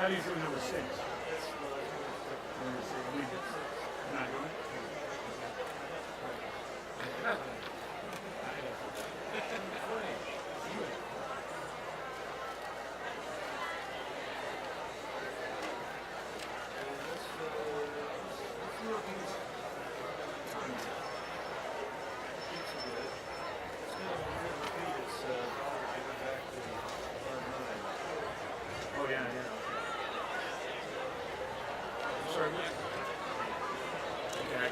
How do you do number 6? Not doing it? Oh, yeah, yeah. Sorry, what? Okay.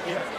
Yeah.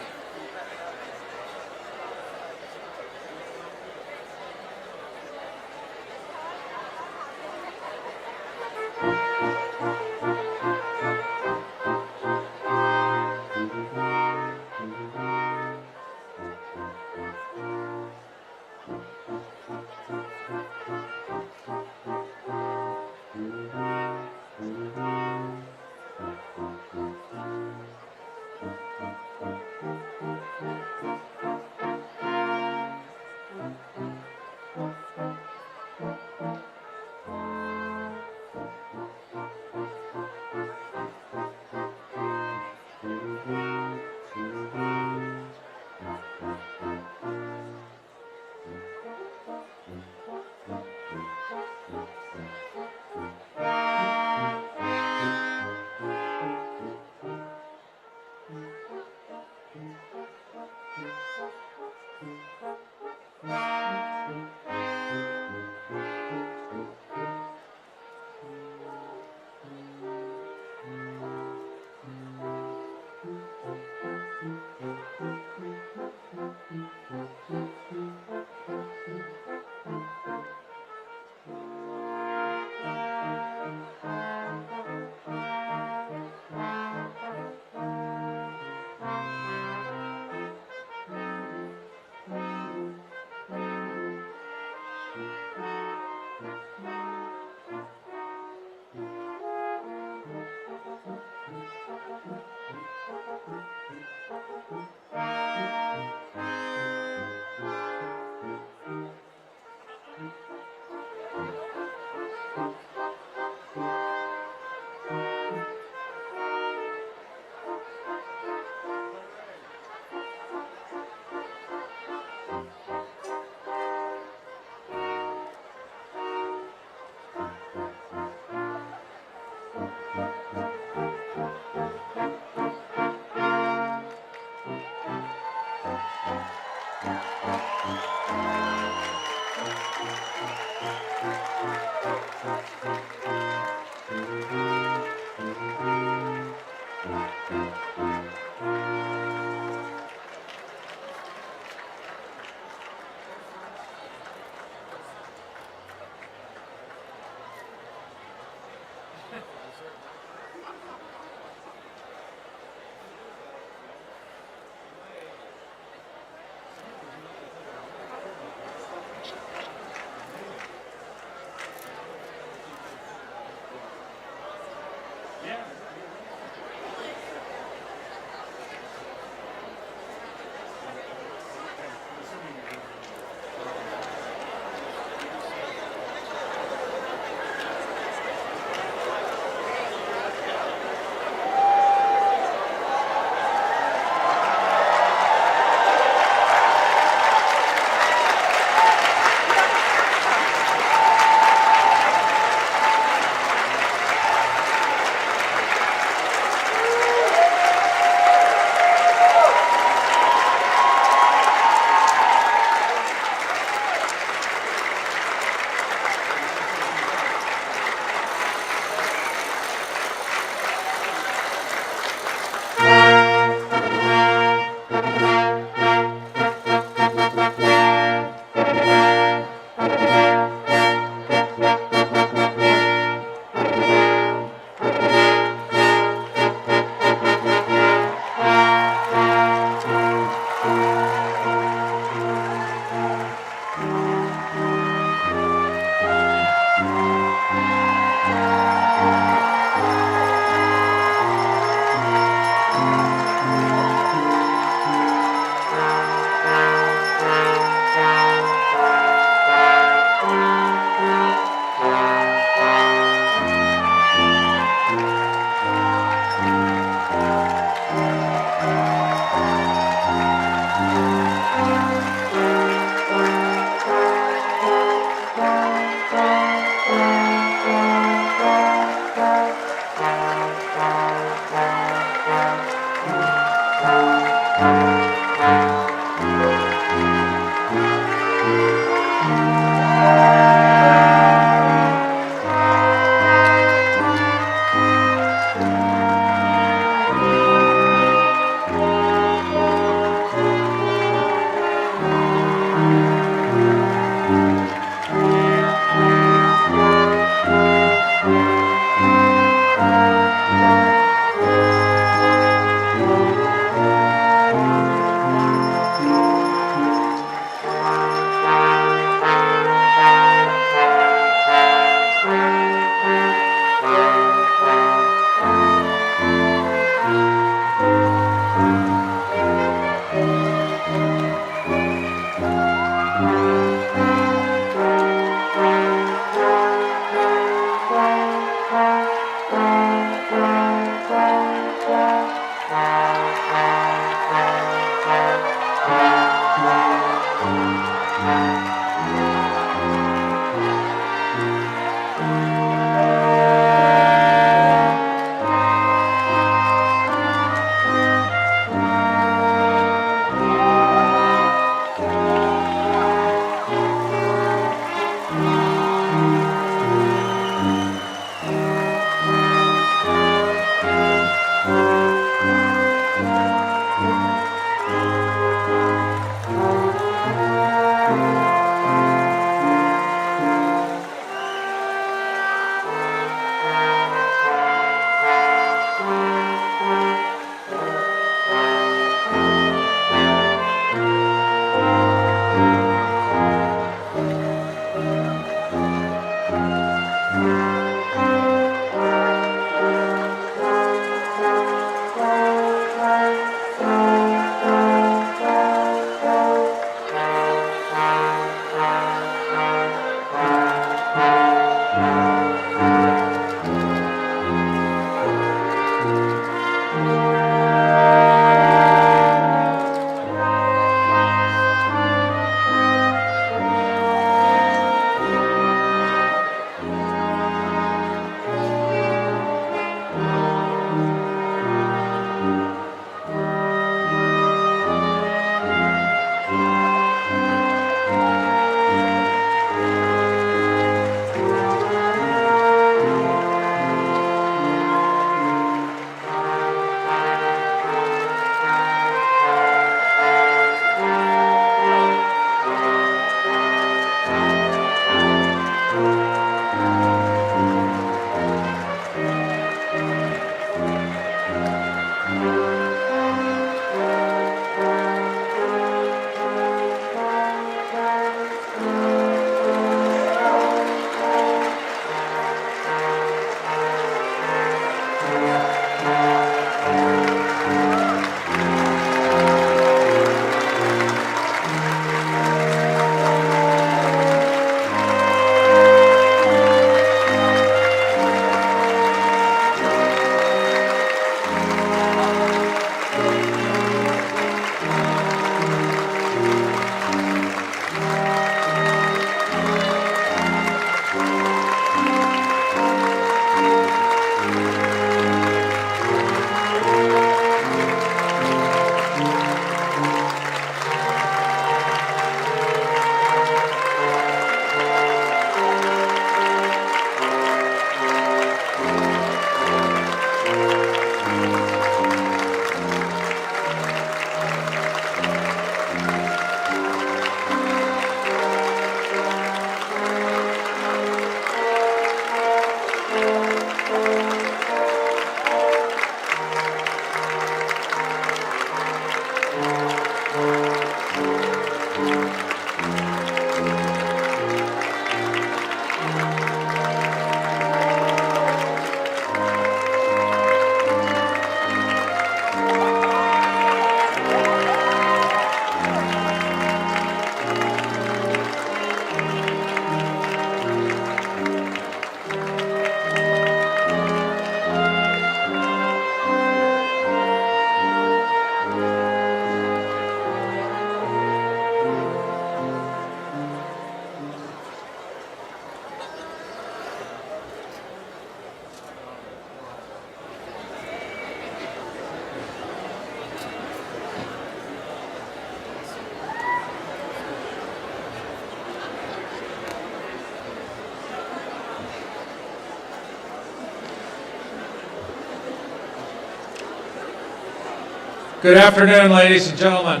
Good afternoon, ladies and gentlemen.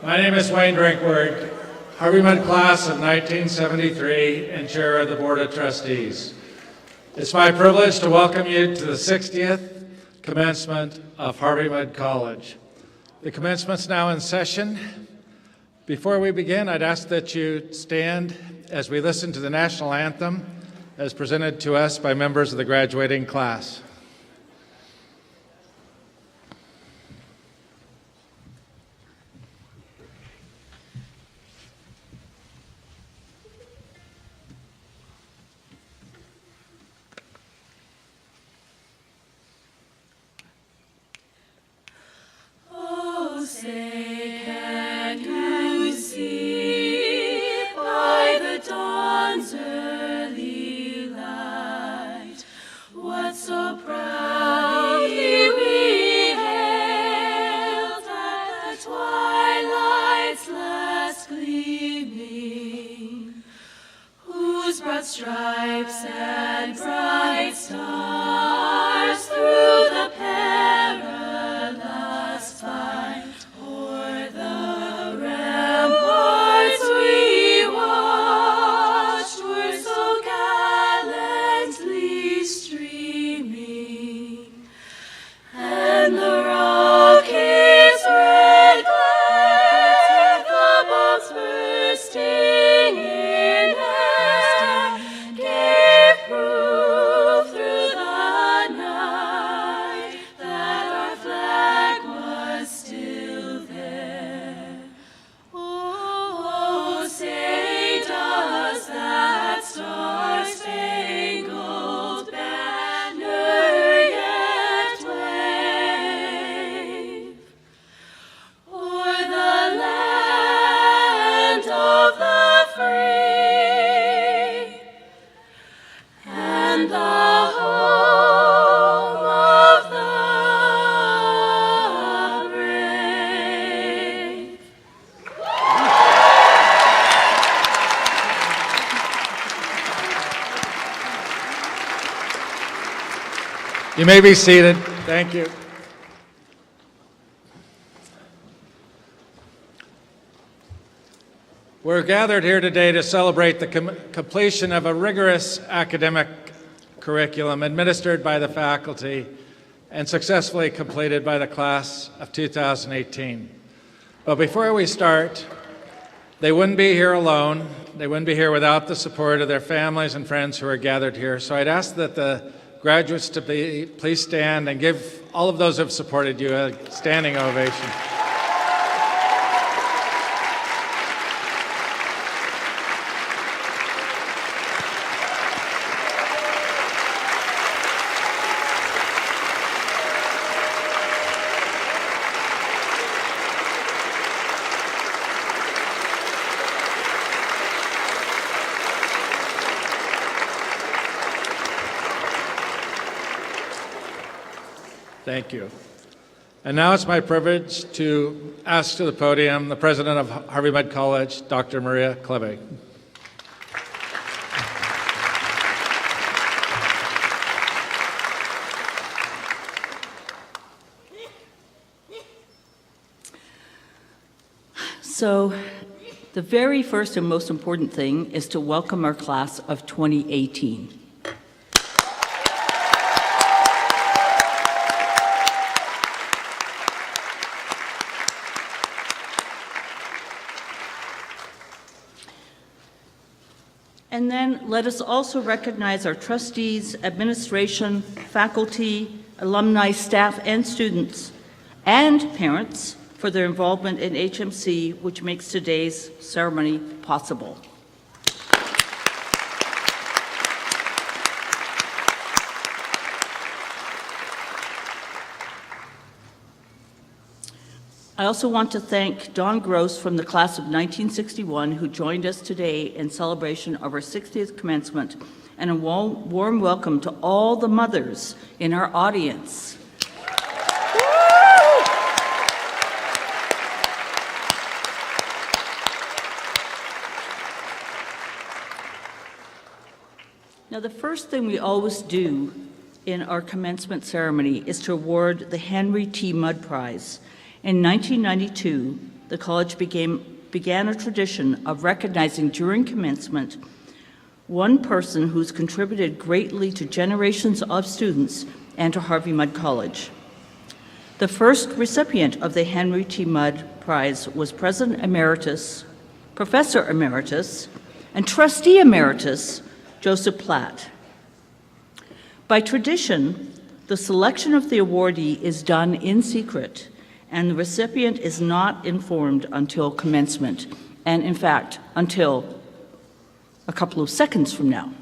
My name is Wayne Drinkward, Harvey Mudd class of 1973 and chair of the Board of Trustees. It's my privilege to welcome you to the 60th commencement of Harvey Mudd College. The commencement's now in session. Before we begin, I'd ask that you stand as we listen to the national anthem as presented to us by members of the graduating class. Say, can you see by the dawn's early light what so proudly we hailed at the twilight's last gleaming, whose broad stripes and bright stars through the perilous fight o'er the ramparts we watched were so gallantly streaming, and the rocket's red glare, the bombs bursting in air, gave proof through the night that our flag was still there. Oh, say, does that star-spangled banner yet wave o'er the land of the free and the home of the brave? You may be seated. Thank you. We're gathered here today to celebrate the completion of a rigorous academic curriculum administered by the faculty and successfully completed by the class of 2018. But before we start, they wouldn't be here alone. They wouldn't be here without the support of their families and friends who are gathered here. So I'd ask that the graduates to please stand and give all of those who have supported you a standing ovation. Thank you. And now it's my privilege to ask to the podium the president of Harvey Mudd College, Dr. Maria Klebe. So, the very first and most important thing is to welcome our class of 2018. And then let us also recognize our trustees, administration, faculty, alumni, staff, and students, and parents for their involvement in HMC, which makes today's ceremony possible. I also want to thank Don Gross from the class of 1961 who joined us today in celebration of our 60th commencement, and a warm welcome to all the mothers in our audience. Now, the first thing we always do in our commencement ceremony is to award the Henry T. Mudd Prize. In 1992, the college began a tradition of recognizing during commencement one person who's contributed greatly to generations of students and to Harvey Mudd College. The first recipient of the Henry T. Mudd Prize was President Emeritus, Professor Emeritus, and Trustee Emeritus Joseph Platt. By tradition, the selection of the awardee is done in secret, and the recipient is not informed until commencement, and in fact, until a couple of seconds from now.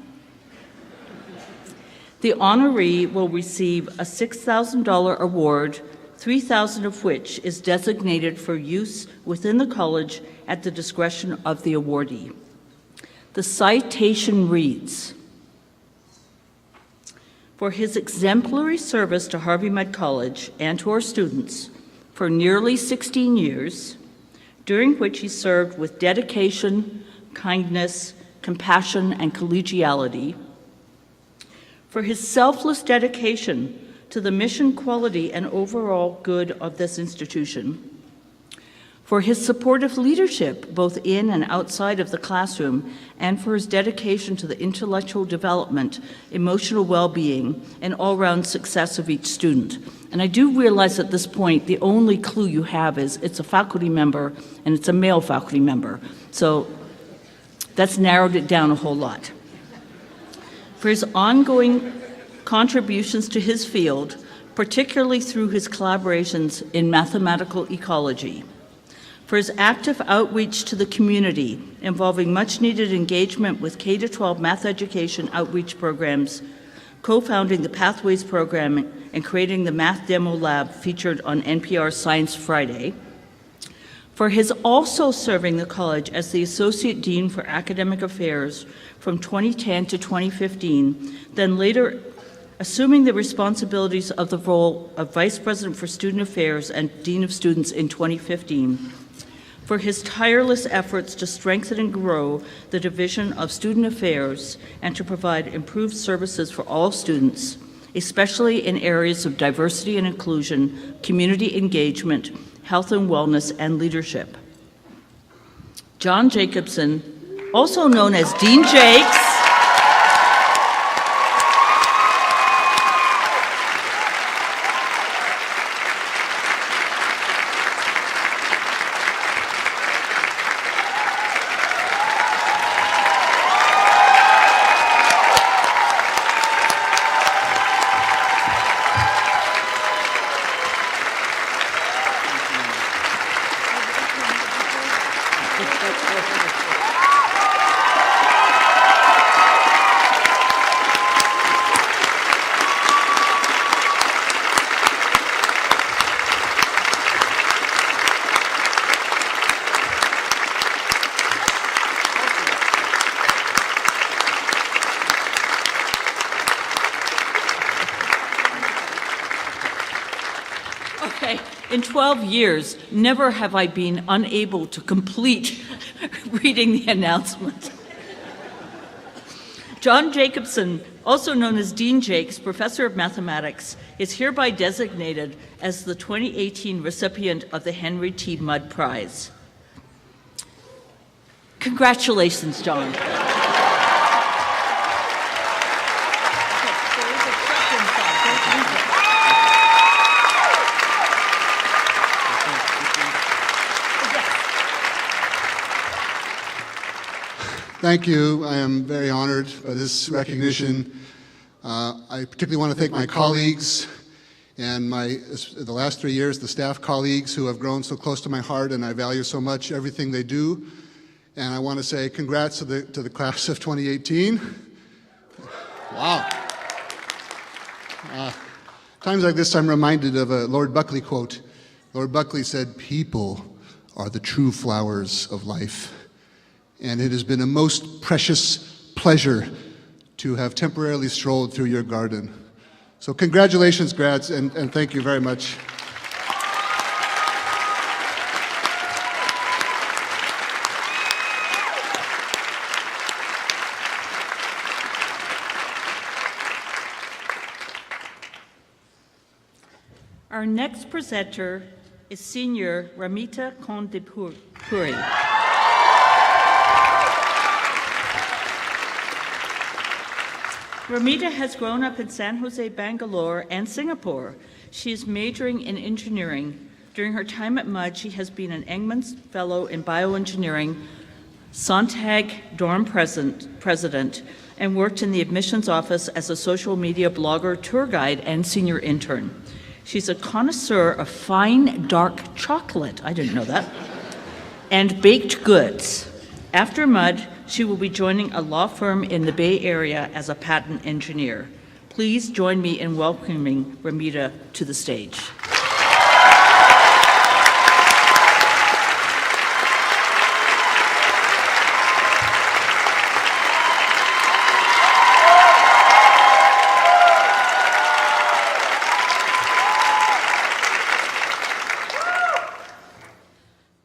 The honoree will receive a $6,000 award, $3,000 of which is designated for use within the college at the discretion of the awardee. The citation reads, "For his exemplary service to Harvey Mudd College and to our students for nearly 16 years, during which he served with dedication, kindness, compassion, and collegiality, for his selfless dedication to the mission, quality, and overall good of this institution, for his supportive leadership both in and outside of the classroom, and for his dedication to the intellectual development, emotional well-being, and all-round success of each student." And I do realize at this point the only clue you have is it's a faculty member and it's a male faculty member. So that's narrowed it down a whole lot. For his ongoing contributions to his field, particularly through his collaborations in mathematical ecology, for his active outreach to the community involving much-needed engagement with K-12 math education outreach programs, co-founding the Pathways program and creating the Math Demo Lab featured on NPR Science Friday, for his also serving the college as the Associate Dean for Academic Affairs from 2010 to 2015, then later assuming the responsibilities of the role of Vice President for Student Affairs and Dean of Students in 2015, for his tireless efforts to strengthen and grow the Division of Student Affairs and to provide improved services for all students, especially in areas of diversity and inclusion, community engagement, health and wellness, and leadership. John Jacobson, also known as Dean Jakes, in 12 years, never have I been unable to complete reading the announcement. John Jacobson, also known as Dean Jakes, Professor of Mathematics, is hereby designated as the 2018 recipient of the Henry T. Mudd Prize. Congratulations, John. Thank you. I am very honored by this recognition. I particularly want to thank my colleagues and the last 3 years, the staff colleagues who have grown so close to my heart, and I value so much everything they do. And I want to say congrats to the class of 2018. Wow. Times like this, I'm reminded of a Lord Buckley quote. Lord Buckley said, "People are the true flowers of life." And it has been a most precious pleasure to have temporarily strolled through your garden. So congratulations, grads, and thank you very much. Our next presenter is Senior Ramita Kondipuri. Ramita has grown up in San Jose, Bangalore, and Singapore. She is majoring in engineering. During her time at MUD, she has been an Engman's Fellow in Bioengineering, Sontag Dorm President, and worked in the admissions office as a social media blogger, tour guide, and senior intern. She's a connoisseur of fine, dark chocolate, I didn't know that, and baked goods. After MUD, she will be joining a law firm in the Bay Area as a patent engineer. Please join me in welcoming Ramita to the stage.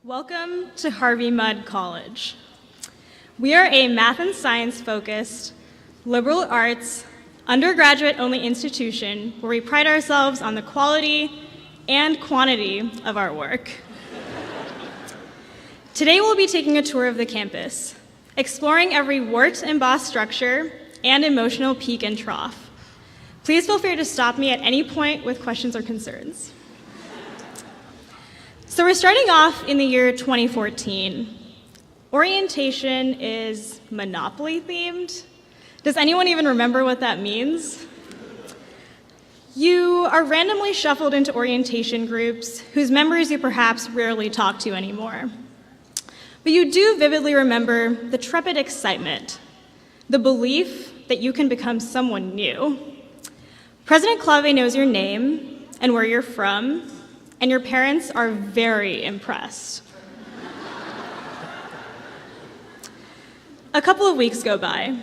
Welcome to Harvey Mudd College. We are a math and science focused, liberal arts, undergraduate only institution where we pride ourselves on the quality and quantity of our work. Today we'll be taking a tour of the campus, exploring every wart and boss structure and emotional peak and trough. Please feel free to stop me at any point with questions or concerns. So we're starting off in the year 2014. Orientation is Monopoly themed. Does anyone even remember what that means? You are randomly shuffled into orientation groups whose members you perhaps rarely talk to anymore. But you do vividly remember the trepid excitement, the belief that you can become someone new. President Clave knows your name and where you're from, and your parents are very impressed. A couple of weeks go by.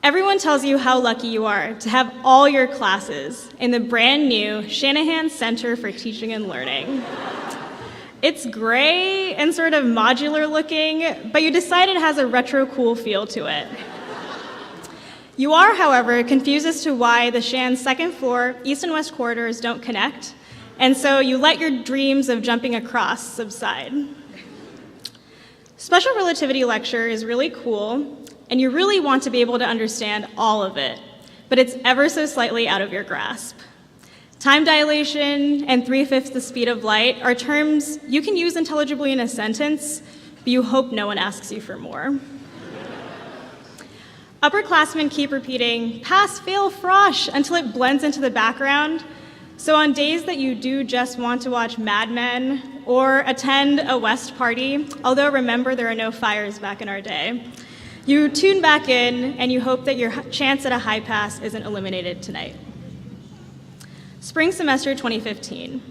Everyone tells you how lucky you are to have all your classes in the brand new Shanahan Center for Teaching and Learning. It's gray and sort of modular looking, but you decide it has a retro cool feel to it. You are, however, confused as to why the Shan's second floor east and west corridors don't connect, and so you let your dreams of jumping across subside. Special relativity lecture is really cool, and you really want to be able to understand all of it, but it's ever so slightly out of your grasp. Time dilation and 3/5 the speed of light are terms you can use intelligibly in a sentence, but you hope no one asks you for more. Upperclassmen keep repeating, pass, fail, frosh, until it blends into the background. So on days that you do just want to watch Mad Men or attend a West party, although remember there are no fires back in our day, you tune back in and you hope that your chance at a high pass isn't eliminated tonight. Spring semester 2015.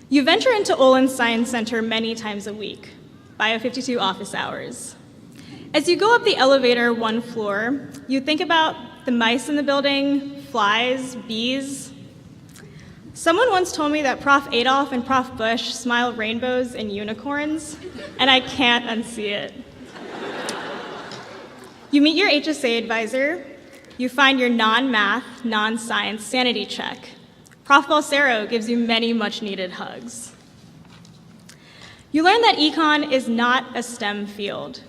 You venture into Olin Science Center many times a week, Bio 52 office hours. As you go up the elevator one floor, you think about the mice in the building, flies, bees. Someone once told me that Prof. Adolf and Prof. Bush smile rainbows and unicorns, and I can't unsee it. You meet your HSA advisor. You find your non-math, non-science sanity check. Prof. Balsero gives you many much-needed hugs. You learn that econ is not a STEM field.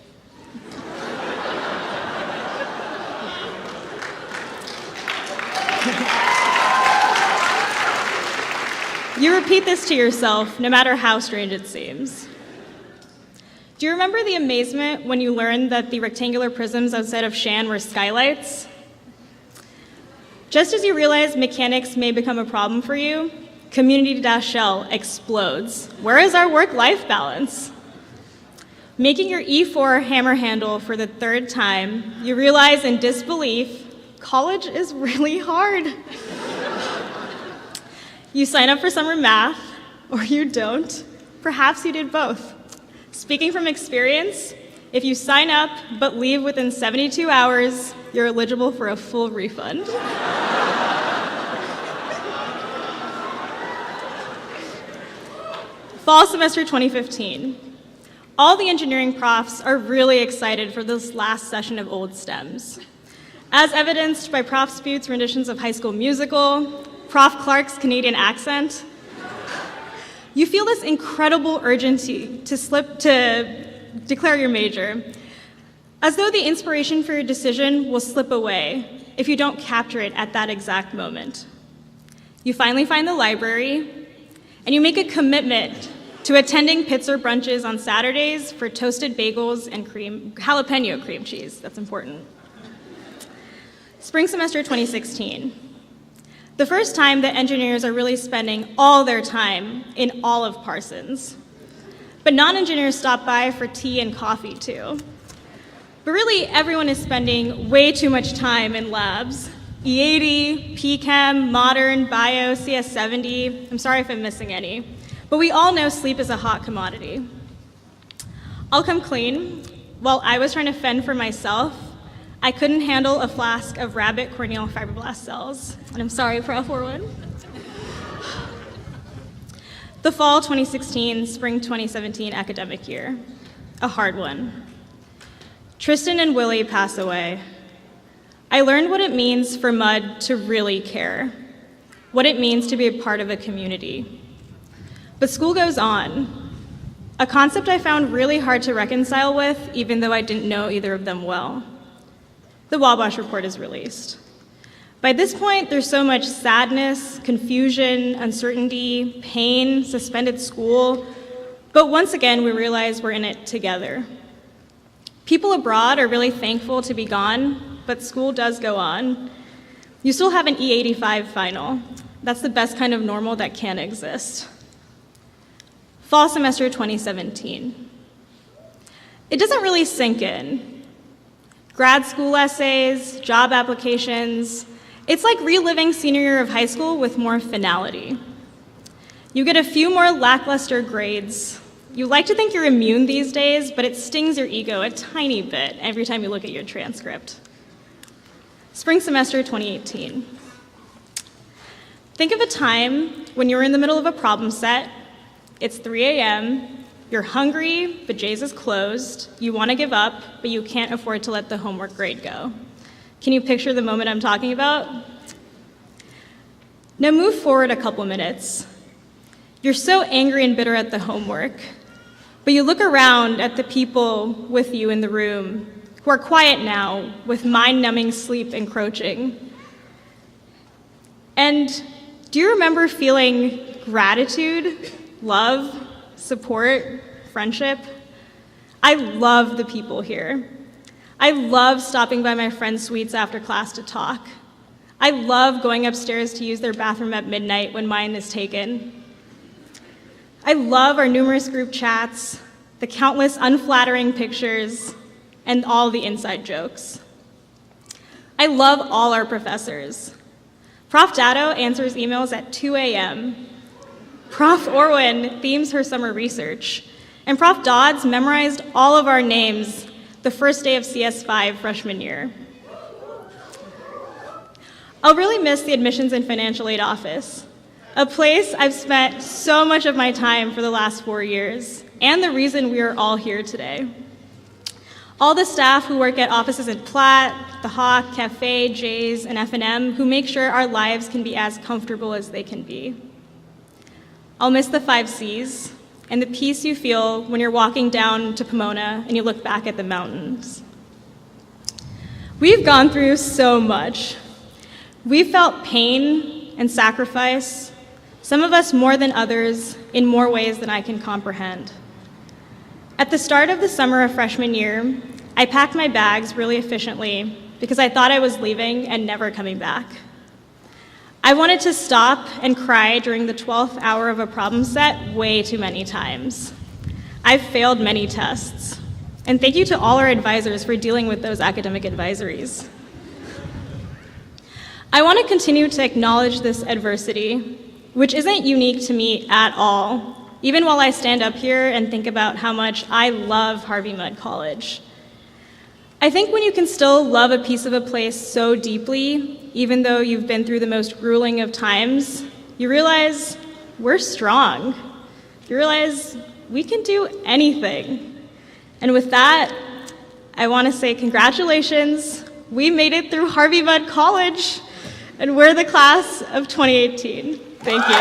You repeat this to yourself, no matter how strange it seems. Do you remember the amazement when you learned that the rectangular prisms outside of Shan were skylights? Just as you realize mechanics may become a problem for you, Community-Shell explodes. Where is our work-life balance? Making your E4 hammer handle for the third time, you realize in disbelief, college is really hard. You sign up for summer math, or you don't. Perhaps you did both. Speaking from experience, if you sign up but leave within 72 hours, you're eligible for a full refund. Fall semester 2015. All the engineering profs are really excited for this last session of Old Stems. As evidenced by Prof. Spute's renditions of High School Musical, Prof. Clark's Canadian accent. You feel this incredible urgency to declare your major, as though the inspiration for your decision will slip away if you don't capture it at that exact moment. You finally find the library, and you make a commitment to attending pits or brunches on Saturdays for toasted bagels and jalapeno cream cheese. That's important. Spring semester 2016. The first time that engineers are really spending all their time in all of Parsons. But non-engineers stop by for tea and coffee too. But really, everyone is spending way too much time in labs. E80, PChem, Modern, Bio, CS70. I'm sorry if I'm missing any. But we all know sleep is a hot commodity. I'll come clean. While I was trying to fend for myself, I couldn't handle a flask of rabbit corneal fibroblast cells. And I'm sorry, Prof. Orwin. The fall 2016, spring 2017 academic year, a hard one. Tristan and Willie pass away. I learned what it means for Mud to really care, what it means to be a part of a community. But school goes on, a concept I found really hard to reconcile with, even though I didn't know either of them well. The Wabash report is released. By this point, there's so much sadness, confusion, uncertainty, pain, suspended school, but once again, we realize we're in it together. People abroad are really thankful to be gone, but school does go on. You still have an E85 final. That's the best kind of normal that can exist. Fall semester 2017. It doesn't really sink in. Grad school essays, job applications, it's like reliving senior year of high school with more finality. You get a few more lackluster grades. You like to think you're immune these days, but it stings your ego a tiny bit every time you look at your transcript. Spring semester 2018. Think of a time when you're in the middle of a problem set, it's 3 a.m., you're hungry, but Jay's is closed, you want to give up, but you can't afford to let the homework grade go. Can you picture the moment I'm talking about? Now move forward a couple minutes. You're so angry and bitter at the homework, but you look around at the people with you in the room who are quiet now with mind-numbing sleep encroaching. And do you remember feeling gratitude, love, support, friendship? I love the people here. I love stopping by my friends' suites after class to talk. I love going upstairs to use their bathroom at midnight when mine is taken. I love our numerous group chats, the countless unflattering pictures, and all the inside jokes. I love all our professors. Prof. Datto answers emails at 2 a.m. Prof. Orwin themes her summer research, and Prof. Dodds memorized all of our names the first day of CS5 freshman year. I'll really miss the admissions and financial aid office, a place I've spent so much of my time for the last 4 years, and the reason we are all here today. All the staff who work at offices at Platt, the Hawk, Cafe, Jay's, and F&M who make sure our lives can be as comfortable as they can be. I'll miss the 5 C's and the peace you feel when you're walking down to Pomona and you look back at the mountains. We've gone through so much. We've felt pain and sacrifice, some of us more than others, in more ways than I can comprehend. At the start of the summer of freshman year, I packed my bags really efficiently because I thought I was leaving and never coming back. I wanted to stop and cry during the 12th hour of a problem set way too many times. I've failed many tests, and thank you to all our advisors for dealing with those academic advisories. I want to continue to acknowledge this adversity, which isn't unique to me at all, even while I stand up here and think about how much I love Harvey Mudd College. I think when you can still love a piece of a place so deeply, even though you've been through the most grueling of times, you realize we're strong. You realize we can do anything. And with that, I want to say congratulations. We made it through Harvey Mudd College. and we're the class of 2018. Thank you.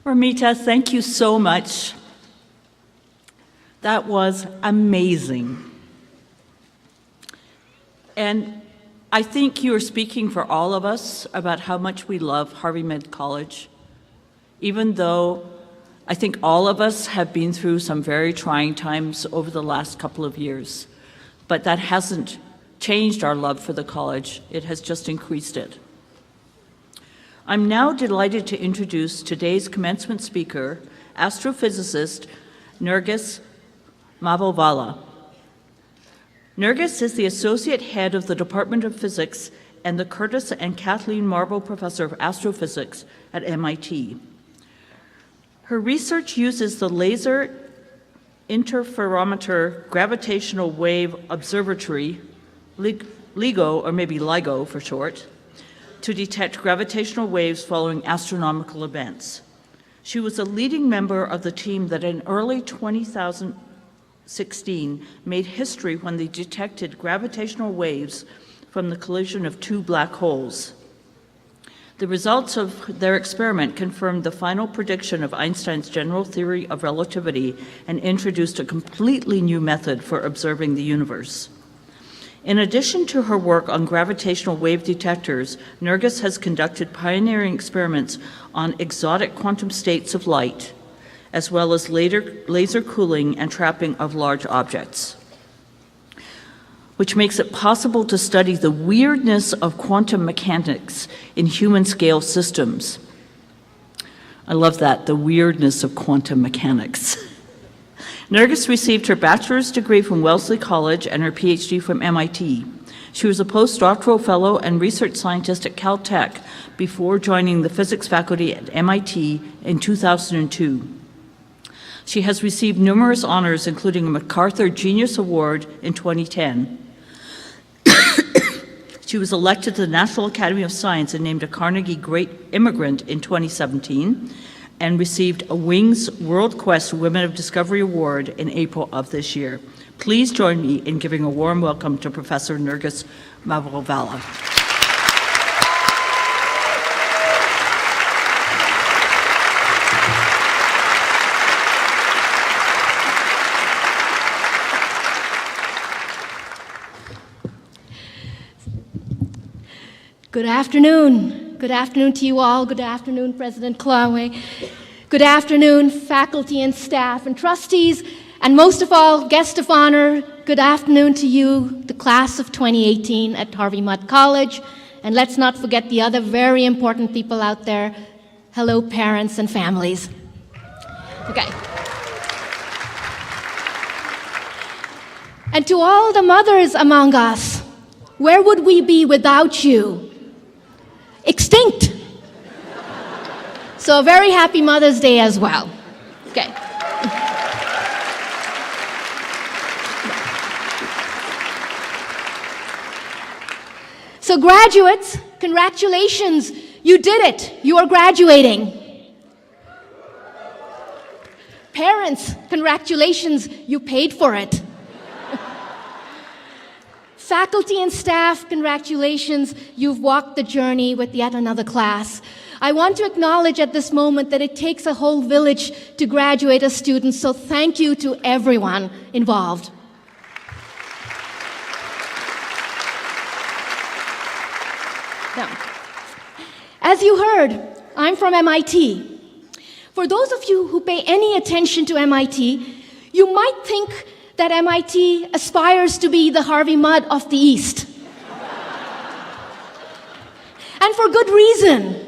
Ramita, thank you so much. That was amazing. And I think you are speaking for all of us about how much we love Harvey Med College, even though I think all of us have been through some very trying times over the last couple of years. But that hasn't changed our love for the college. It has just increased it. I'm now delighted to introduce today's commencement speaker, astrophysicist Nergis Mavovala. Nergis is the Associate Head of the Department of Physics and the Curtis and Kathleen Marble Professor of Astrophysics at MIT. Her research uses the Laser Interferometer Gravitational Wave Observatory, LIGO, or maybe LIGO for short, to detect gravitational waves following astronomical events. She was a leading member of the team that in early 2016 made history when they detected gravitational waves from the collision of two black holes. The results of their experiment confirmed the final prediction of Einstein's general theory of relativity and introduced a completely new method for observing the universe. In addition to her work on gravitational wave detectors, Nergis has conducted pioneering experiments on exotic quantum states of light, as well as laser cooling and trapping of large objects, which makes it possible to study the weirdness of quantum mechanics in human-scale systems. I love that, the weirdness of quantum mechanics. Nergis received her bachelor's degree from Wellesley College and her PhD from MIT. She was a postdoctoral fellow and research scientist at Caltech before joining the physics faculty at MIT in 2002. She has received numerous honors, including a MacArthur Genius Award in 2010. She was elected to the National Academy of Science and named a Carnegie Great Immigrant in 2017, and received a Wings World Quest Women of Discovery Award in April of this year. Please join me in giving a warm welcome to Professor Nergis Mavovala. Good afternoon. Good afternoon to you all. Good afternoon, President Klawe. Good afternoon, faculty and staff and trustees, and most of all, guest of honor. Good afternoon to you, the class of 2018 at Harvey Mudd College. And let's not forget the other very important people out there. Hello, parents and families. Okay. And to all the mothers among us, where would we be without you? Extinct. So a very happy Mother's Day as well. Okay. So graduates, congratulations, you did it. You are graduating. Parents, congratulations, you paid for it. Faculty and staff, congratulations, you've walked the journey with yet another class. I want to acknowledge at this moment that it takes a whole village to graduate a student, so thank you to everyone involved. Now, as you heard, I'm from MIT. For those of you who pay any attention to MIT, you might think that MIT aspires to be the Harvey Mudd of the East. And for good reason.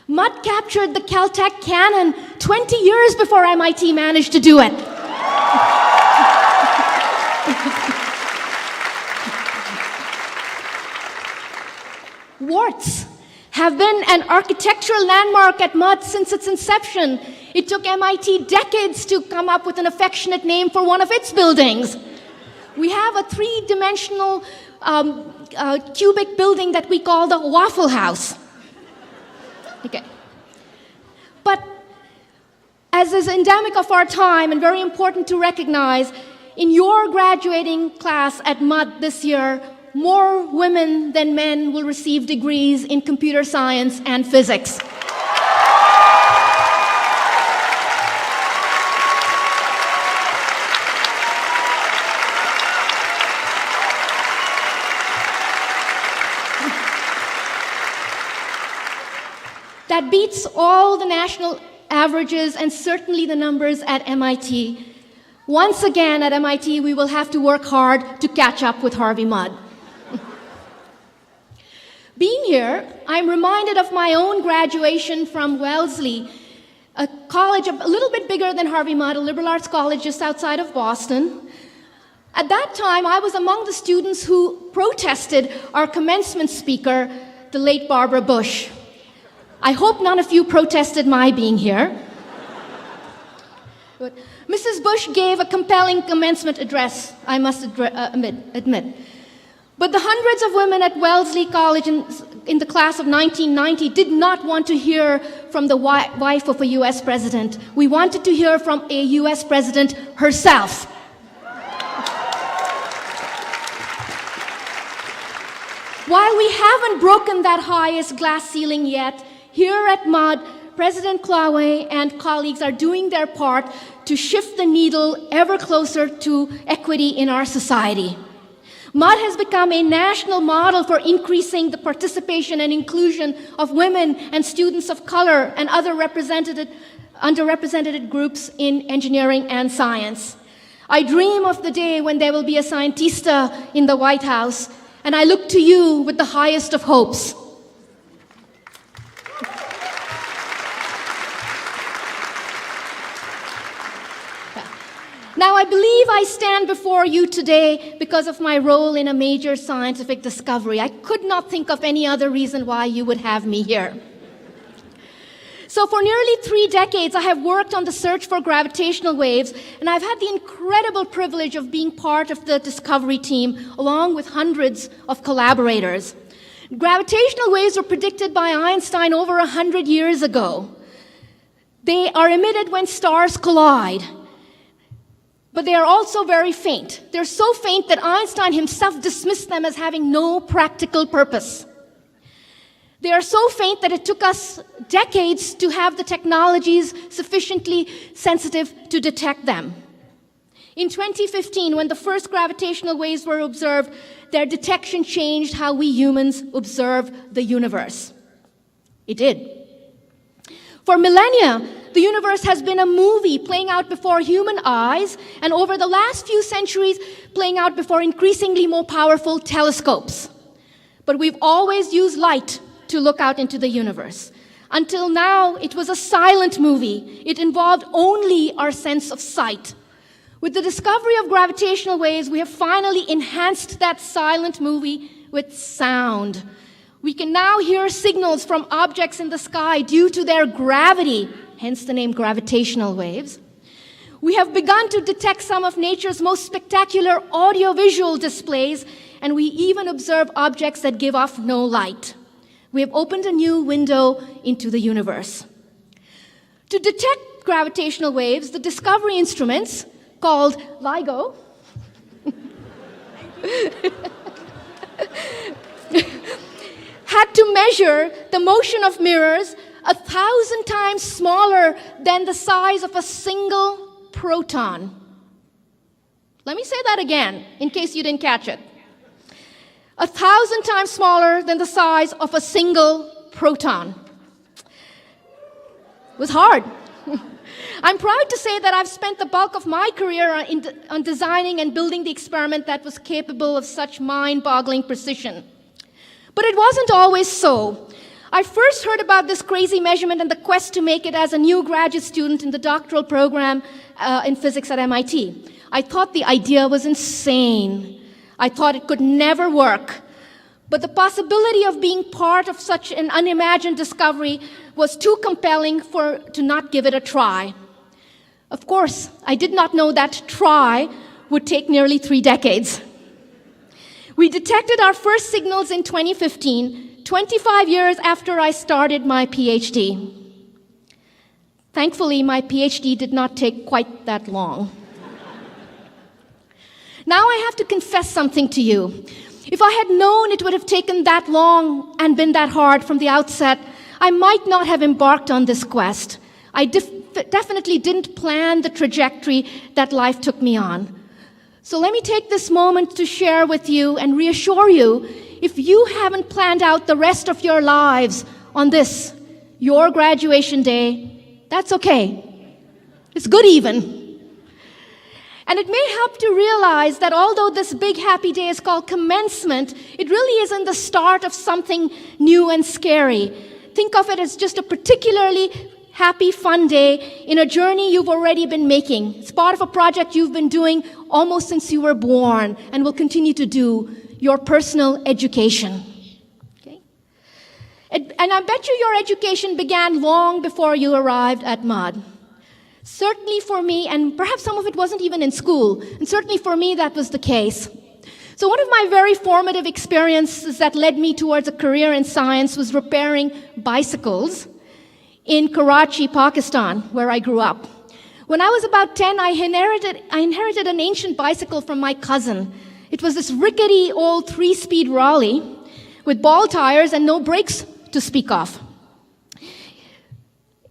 Mudd captured the Caltech canon 20 years before MIT managed to do it. Warts, have been an architectural landmark at Mud since its inception. It took MIT decades to come up with an affectionate name for one of its buildings. We have a three-dimensional cubic building that we call the Waffle House. Okay. But as is endemic of our time and very important to recognize, in your graduating class at Mud this year, more women than men will receive degrees in computer science and physics. That beats all the national averages and certainly the numbers at MIT. Once again at MIT, we will have to work hard to catch up with Harvey Mudd. Being here, I'm reminded of my own graduation from Wellesley, a college a little bit bigger than Harvey Mudd, a liberal arts college just outside of Boston. At that time, I was among the students who protested our commencement speaker, the late Barbara Bush. I hope none of you protested my being here. But Mrs. Bush gave a compelling commencement address, I must admit. But the hundreds of women at Wellesley College in the class of 1990 did not want to hear from the wife of a US president. We wanted to hear from a US president herself. While we haven't broken that highest glass ceiling yet, here at Mud, President Klawe and colleagues are doing their part to shift the needle ever closer to equity in our society. Mud has become a national model for increasing the participation and inclusion of women and students of color and other underrepresented groups in engineering and science. I dream of the day when there will be a scientista in the White House, and I look to you with the highest of hopes. Now, I believe I stand before you today because of my role in a major scientific discovery. I could not think of any other reason why you would have me here. So for nearly 3 decades, I have worked on the search for gravitational waves, and I've had the incredible privilege of being part of the discovery team, along with hundreds of collaborators. Gravitational waves were predicted by Einstein over 100 years ago. They are emitted when stars collide. But they are also very faint. They're so faint that Einstein himself dismissed them as having no practical purpose. They are so faint that it took us decades to have the technologies sufficiently sensitive to detect them. In 2015, when the first gravitational waves were observed, their detection changed how we humans observe the universe. It did. For millennia, the universe has been a movie playing out before human eyes, and over the last few centuries, playing out before increasingly more powerful telescopes. But we've always used light to look out into the universe. Until now, it was a silent movie. It involved only our sense of sight. With the discovery of gravitational waves, we have finally enhanced that silent movie with sound. We can now hear signals from objects in the sky due to their gravity, hence the name gravitational waves. We have begun to detect some of nature's most spectacular audiovisual displays, and we even observe objects that give off no light. We have opened a new window into the universe. To detect gravitational waves, the discovery instruments, called LIGO, had to measure the motion of mirrors 1,000 times smaller than the size of a single proton. Let me say that again, in case you didn't catch it. 1,000 times smaller than the size of a single proton. It was hard. I'm proud to say that I've spent the bulk of my career on designing and building the experiment that was capable of such mind-boggling precision. But it wasn't always so. I first heard about this crazy measurement and the quest to make it as a new graduate student in the doctoral program in physics at MIT. I thought the idea was insane. I thought it could never work. But the possibility of being part of such an unimagined discovery was too compelling to not give it a try. Of course, I did not know that try would take nearly 3 decades. We detected our first signals in 2015, 25 years after I started my PhD. Thankfully, my PhD did not take quite that long. Now I have to confess something to you. If I had known it would have taken that long and been that hard from the outset, I might not have embarked on this quest. I definitely didn't plan the trajectory that life took me on. So let me take this moment to share with you and reassure you, if you haven't planned out the rest of your lives on this, your graduation day, that's okay. It's good even. And it may help to realize that although this big happy day is called commencement, it really isn't the start of something new and scary. Think of it as just a particularly happy, fun day in a journey you've already been making. It's part of a project you've been doing almost since you were born and will continue to do, your personal education. Okay? And I bet you your education began long before you arrived at MUD. Certainly for me, and perhaps some of it wasn't even in school, and certainly for me that was the case. So one of my very formative experiences that led me towards a career in science was repairing bicycles in Karachi, Pakistan, where I grew up. When I was about 10, I inherited an ancient bicycle from my cousin. It was this rickety old 3-speed Raleigh with ball tires and no brakes to speak of.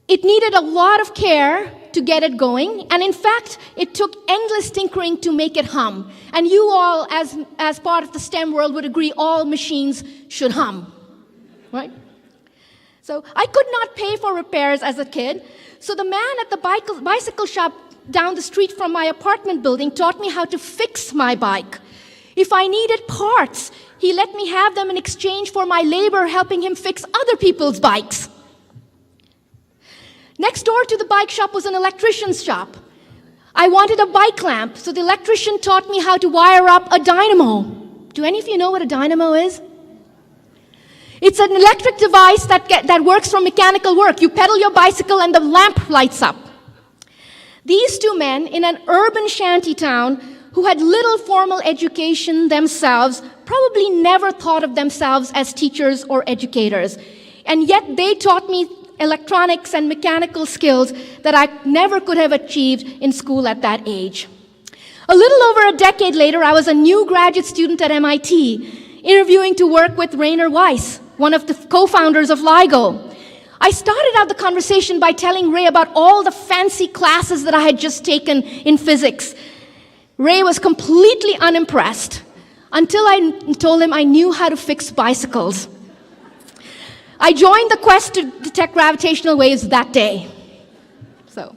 It needed a lot of care to get it going, and in fact, it took endless tinkering to make it hum. And you all, as part of the STEM world, would agree all machines should hum, right? So I could not pay for repairs as a kid, so the man at the bicycle shop down the street from my apartment building taught me how to fix my bike. If I needed parts, he let me have them in exchange for my labor helping him fix other people's bikes. Next door to the bike shop was an electrician's shop. I wanted a bike lamp, so the electrician taught me how to wire up a dynamo. Do any of you know what a dynamo is? It's an electric device that works from mechanical work. You pedal your bicycle and the lamp lights up. These two men in an urban shanty town who had little formal education themselves probably never thought of themselves as teachers or educators. And yet they taught me electronics and mechanical skills that I never could have achieved in school at that age. A little over a decade later, I was a new graduate student at MIT, interviewing to work with Rainer Weiss, one of the co-founders of LIGO. I started out the conversation by telling Ray about all the fancy classes that I had just taken in physics. Ray was completely unimpressed until I told him I knew how to fix bicycles. I joined the quest to detect gravitational waves that day. So,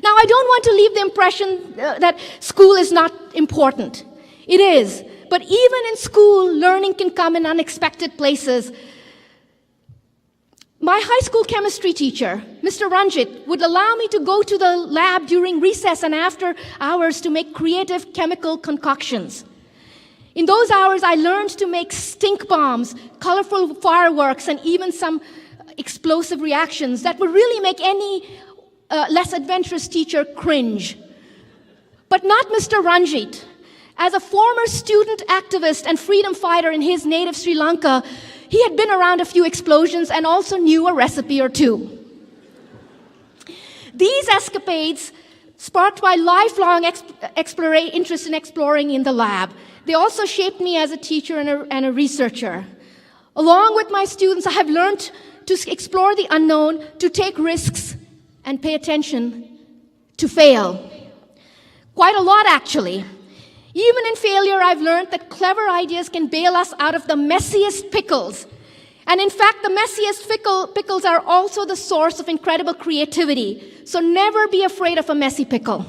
now I don't want to leave the impression that school is not important. It is. But even in school, learning can come in unexpected places. My high school chemistry teacher, Mr. Ranjit, would allow me to go to the lab during recess and after hours to make creative chemical concoctions. In those hours, I learned to make stink bombs, colorful fireworks, and even some explosive reactions that would really make any less adventurous teacher cringe. But not Mr. Ranjit. As a former student activist and freedom fighter in his native Sri Lanka, he had been around a few explosions and also knew a recipe or two. These escapades sparked my lifelong interest in exploring in the lab. They also shaped me as a teacher and a researcher. Along with my students, I have learned to explore the unknown, to take risks, and pay attention, to fail. Quite a lot, actually. Even in failure, I've learned that clever ideas can bail us out of the messiest pickles. And in fact, the messiest pickles are also the source of incredible creativity. So never be afraid of a messy pickle.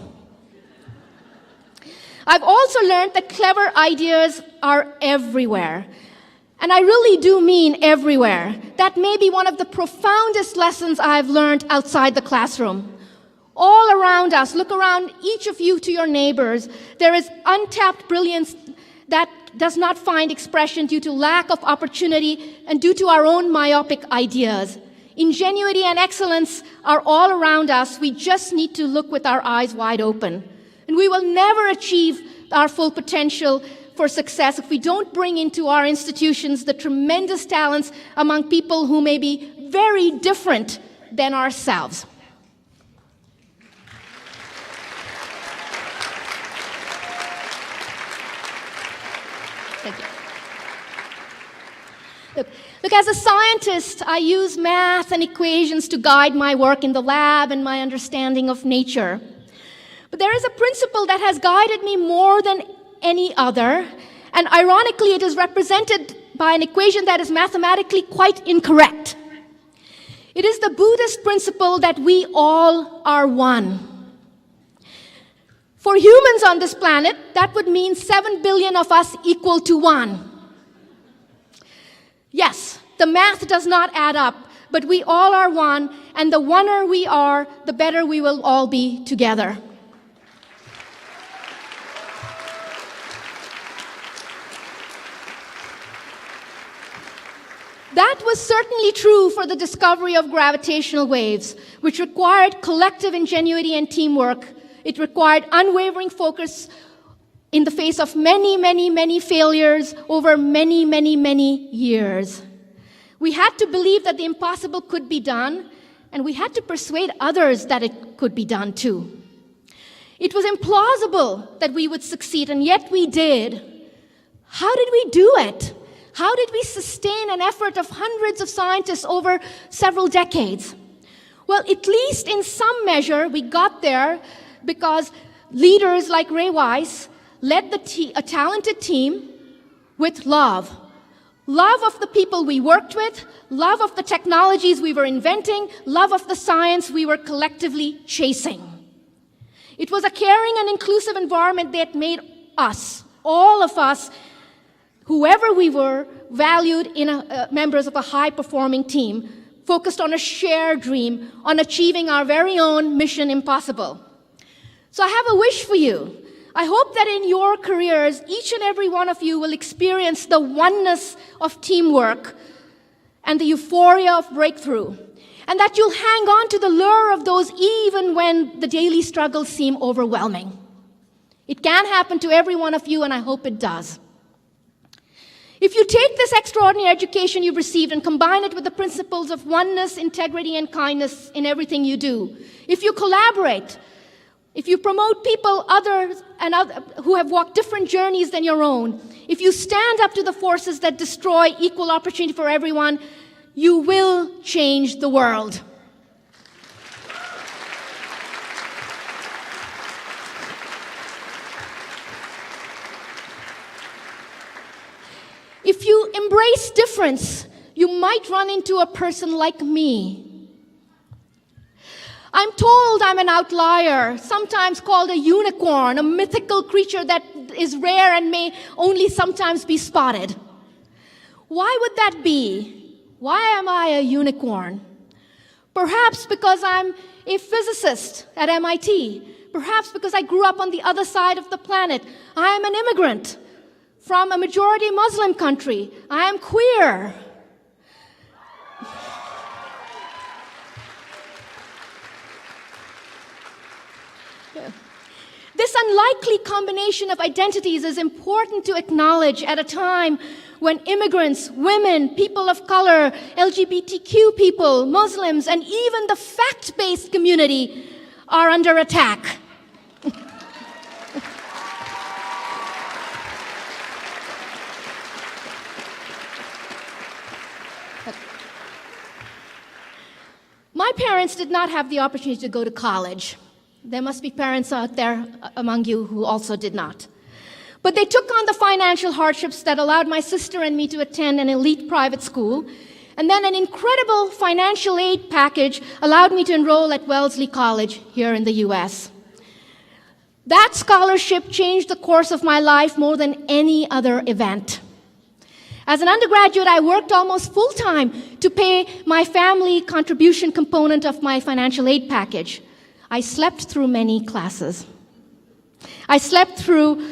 I've also learned that clever ideas are everywhere. And I really do mean everywhere. That may be one of the profoundest lessons I've learned outside the classroom. All around us, look around each of you to your neighbors. There is untapped brilliance that does not find expression due to lack of opportunity and due to our own myopic ideas. Ingenuity and excellence are all around us. We just need to look with our eyes wide open. And we will never achieve our full potential for success if we don't bring into our institutions the tremendous talents among people who may be very different than ourselves. Thank you. Look, as a scientist, I use math and equations to guide my work in the lab and my understanding of nature. But there is a principle that has guided me more than any other, and ironically, it is represented by an equation that is mathematically quite incorrect. It is the Buddhist principle that we all are one. For humans on this planet, that would mean 7 billion of us equal to 1. Yes, the math does not add up, but we all are one, and the oner we are, the better we will all be together. That was certainly true for the discovery of gravitational waves, which required collective ingenuity and teamwork. It required unwavering focus in the face of many, many, many failures over many, many, many years. We had to believe that the impossible could be done, and we had to persuade others that it could be done too. It was implausible that we would succeed, and yet we did. How did we do it? How did we sustain an effort of hundreds of scientists over several decades? Well, at least in some measure, we got there because leaders like Ray Weiss led a talented team with love. Love of the people we worked with, love of the technologies we were inventing, love of the science we were collectively chasing. It was a caring and inclusive environment that made us, all of us, whoever we were, valued in members of a high-performing team, focused on a shared dream, on achieving our very own mission impossible. So I have a wish for you. I hope that in your careers, each and every one of you will experience the oneness of teamwork and the euphoria of breakthrough, and that you'll hang on to the lure of those even when the daily struggles seem overwhelming. It can happen to every one of you, and I hope it does. If you take this extraordinary education you've received and combine it with the principles of oneness, integrity, and kindness in everything you do, if you collaborate, if you promote people who have walked different journeys than your own, if you stand up to the forces that destroy equal opportunity for everyone, you will change the world. If you embrace difference, you might run into a person like me. I'm told I'm an outlier, sometimes called a unicorn, a mythical creature that is rare and may only sometimes be spotted. Why would that be? Why am I a unicorn? Perhaps because I'm a physicist at MIT. Perhaps because I grew up on the other side of the planet. I am an immigrant from a majority Muslim country. I am queer. This unlikely combination of identities is important to acknowledge at a time when immigrants, women, people of color, LGBTQ people, Muslims, and even the fact-based community are under attack. My parents did not have the opportunity to go to college. There must be parents out there among you who also did not. But they took on the financial hardships that allowed my sister and me to attend an elite private school, and then an incredible financial aid package allowed me to enroll at Wellesley College here in the US. That scholarship changed the course of my life more than any other event. As an undergraduate, I worked almost full-time to pay my family contribution component of my financial aid package. I slept through many classes. I slept through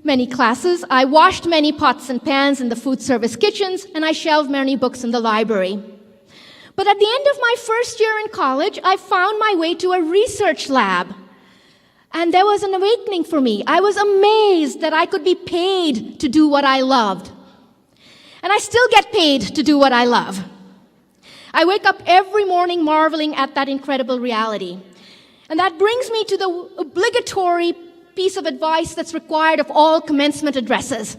many classes, I washed many pots and pans in the food service kitchens, and I shelved many books in the library. But at the end of my first year in college, I found my way to a research lab. And there was an awakening for me. I was amazed that I could be paid to do what I loved. And I still get paid to do what I love. I wake up every morning marveling at that incredible reality. And that brings me to the obligatory piece of advice that's required of all commencement addresses.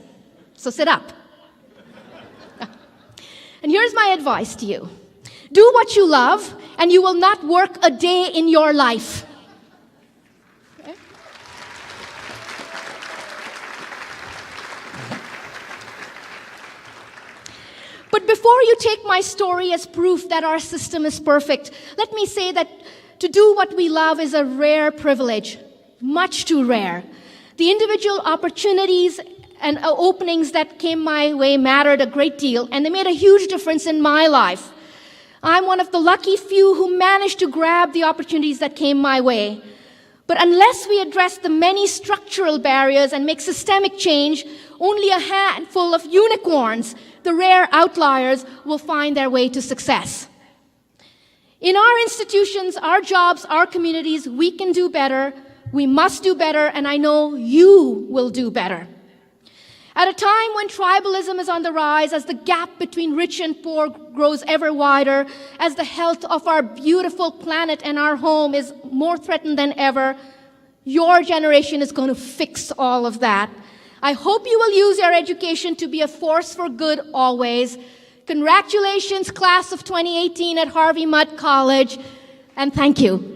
So sit up. And here's my advice to you. Do what you love, and you will not work a day in your life. Okay? But before you take my story as proof that our system is perfect, let me say that to do what we love is a rare privilege, much too rare. The individual opportunities and openings that came my way mattered a great deal, and they made a huge difference in my life. I'm one of the lucky few who managed to grab the opportunities that came my way. But unless we address the many structural barriers and make systemic change, only a handful of unicorns, the rare outliers, will find their way to success. In our institutions, our jobs, our communities, we can do better, we must do better, and I know you will do better. At a time when tribalism is on the rise, as the gap between rich and poor grows ever wider, as the health of our beautiful planet and our home is more threatened than ever, your generation is going to fix all of that. I hope you will use your education to be a force for good always. Congratulations, class of 2018 at Harvey Mudd College, and thank you.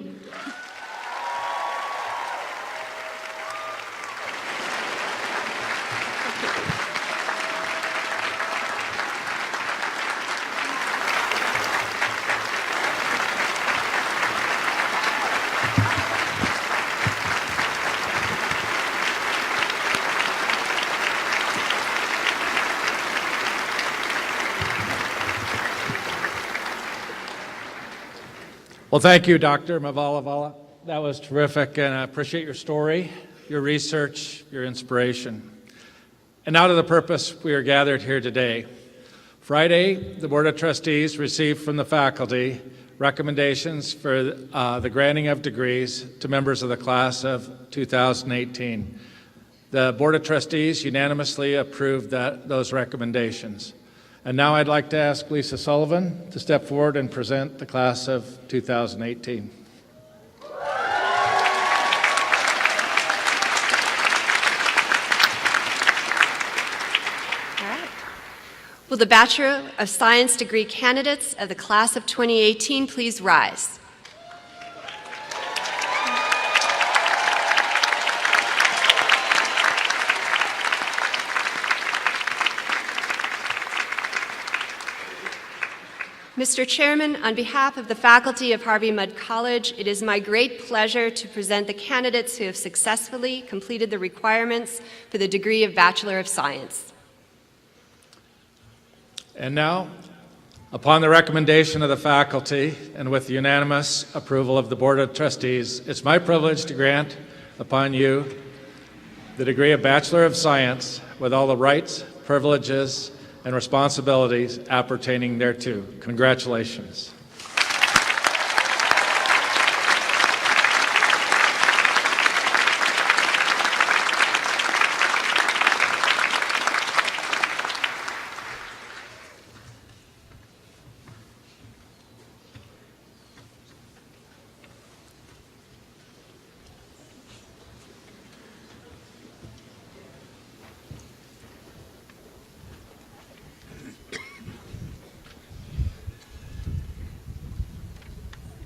Well, thank you, Dr. Mavala. That was terrific, and I appreciate your story, your research, your inspiration. And now to the purpose we are gathered here today. Friday, the Board of Trustees received from the faculty recommendations for the granting of degrees to members of the class of 2018. The Board of Trustees unanimously approved those recommendations. And now I'd like to ask Lisa Sullivan to step forward and present the class of 2018. Will the Bachelor of Science degree candidates of the class of 2018 please rise? Mr. Chairman, on behalf of the faculty of Harvey Mudd College, it is my great pleasure to present the candidates who have successfully completed the requirements for the degree of Bachelor of Science. And now, upon the recommendation of the faculty and with the unanimous approval of the Board of Trustees, it's my privilege to grant upon you the degree of Bachelor of Science with all the rights, privileges, and responsibilities appertaining thereto. Congratulations.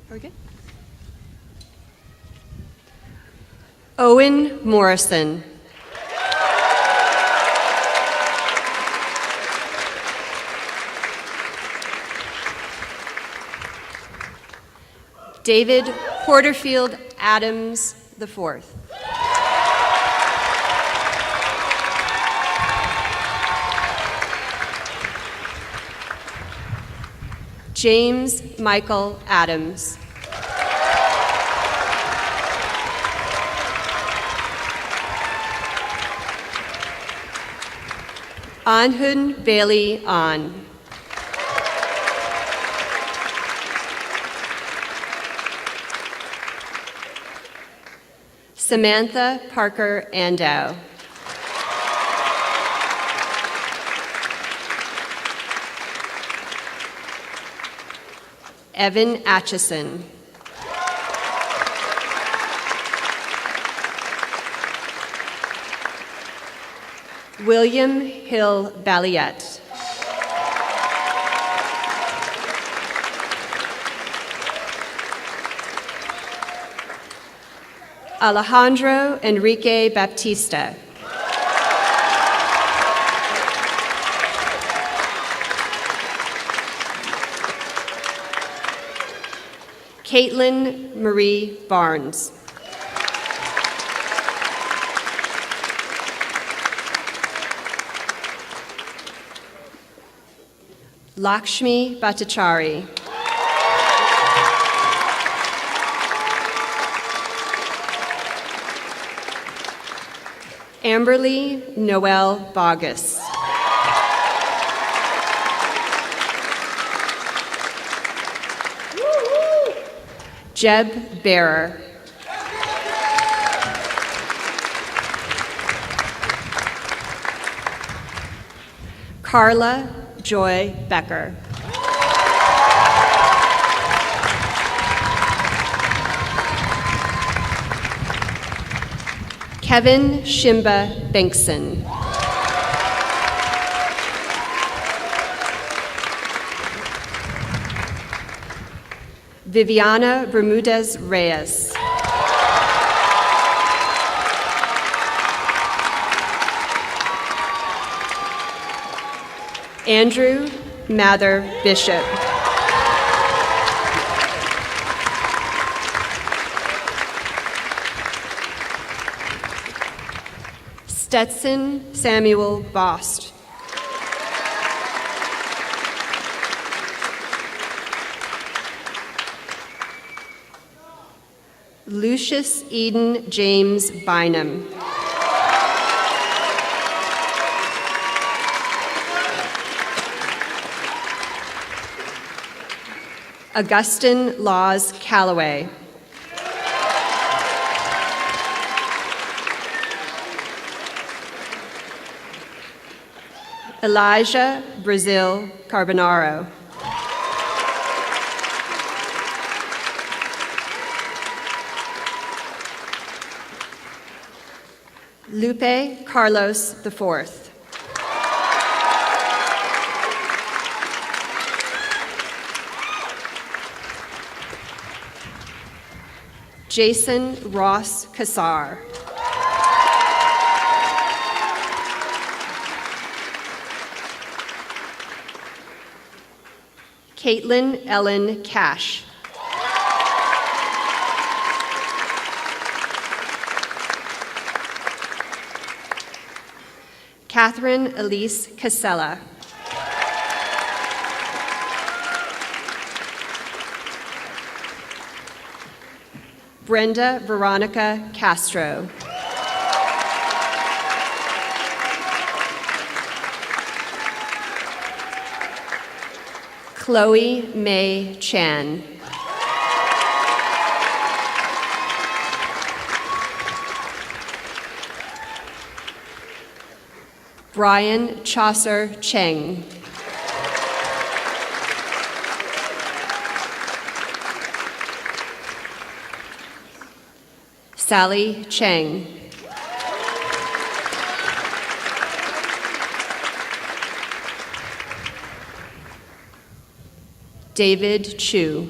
Are we good? Owen Morrison. David Porterfield Adams IV. James Michael Adams. Anhun Bailey An. Samantha Parker Andow. Evan Atchison. William Hill Balliette. Alejandro Enrique Baptista. Caitlin Marie Barnes. Lakshmi Bhattacharya. Amberlee Noel Baugus. Jeb Bearer. Carla Joy Becker. Kevin Shimba Bankson. Viviana Bermudez Reyes. Andrew Mather Bishop. Stetson Samuel Bost. Lucius Eden James Bynum. Augustine Laws Calloway. Elijah Brazil Carbonaro. Lupe Carlos IV. Jason Ross Kassar. Caitlin Ellen Cash. Catherine Elise Casella. Brenda Veronica Castro. Chloe May Chan. Brian Chaucer Cheng. Sally Cheng. David Chu.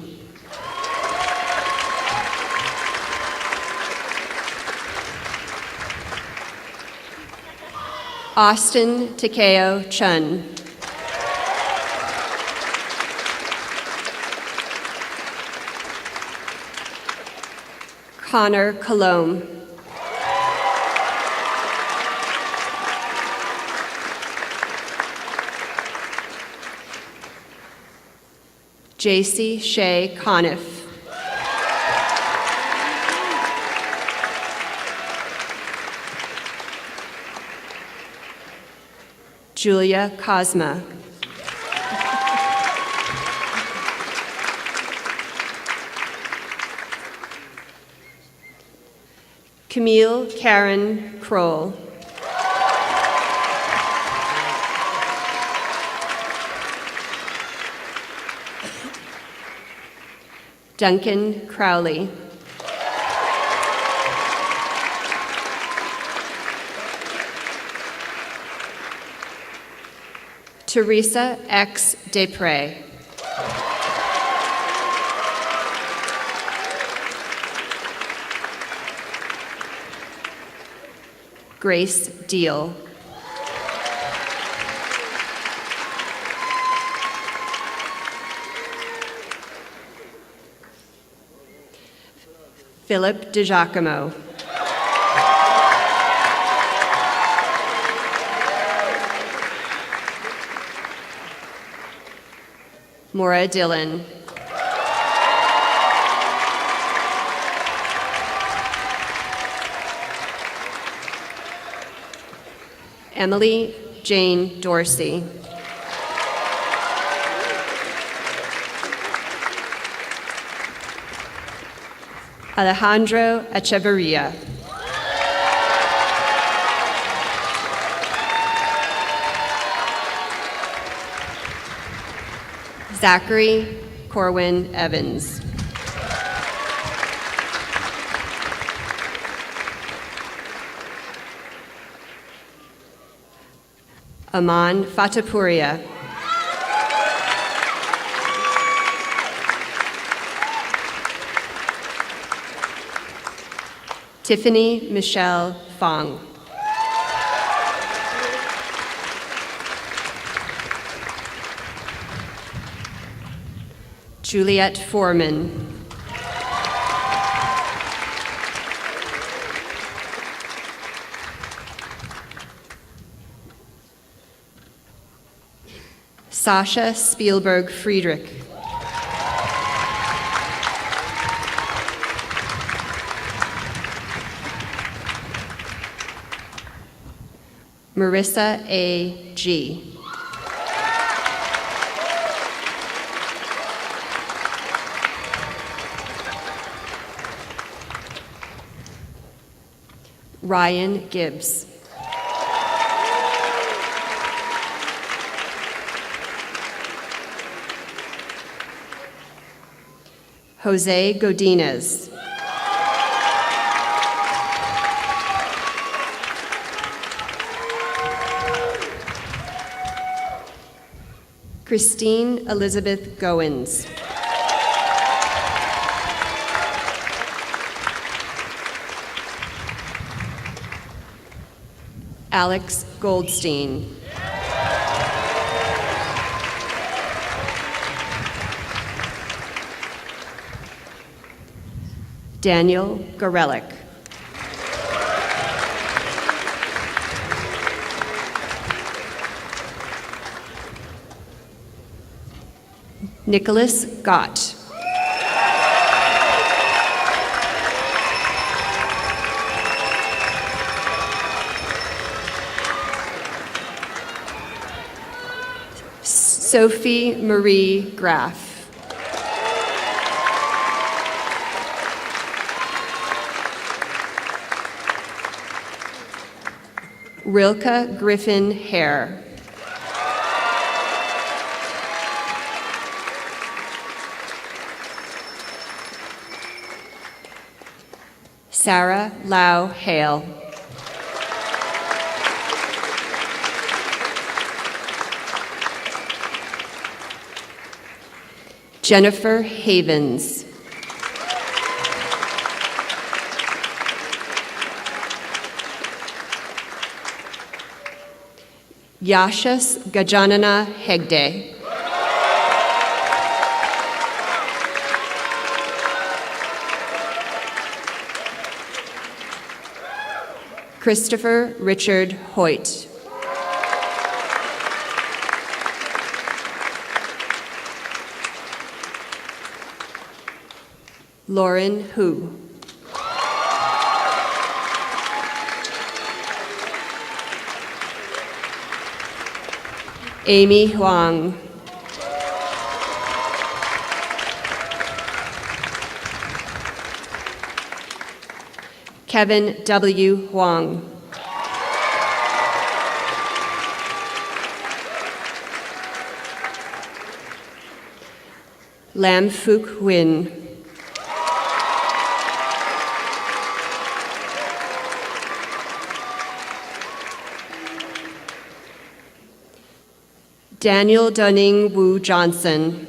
Austin Takeo Chun. Connor Colombe. JC Shea Conniff. Julia Cosma. Camille Caron Croll. Duncan Crowley. Teresa X. Desprez. Grace Deal. Philip DiGiacomo. Maura Dillon. Emily Jane Dorsey. Alejandro Echeverria. Zachary Corwin Evans. Aman Fatapuria. Tiffany Michelle Fong. Juliet Foreman. Sasha Spielberg Friedrich. Marissa A. G. Ryan Gibbs. Jose Godinez. Christine Elizabeth Goins. Alex Goldstein. Daniel Gorelick. Nicholas Gott. Sophie Marie Graff. Rilke Griffin Hare. Sarah Lau Hale. Jennifer Havens. Yashas Gajanana Hegde. Christopher Richard Hoyt. Lauren Hu. Amy Huang. Kevin W. Huang. Lam Phuc Nguyen. Daniel Dunning Wu Johnson.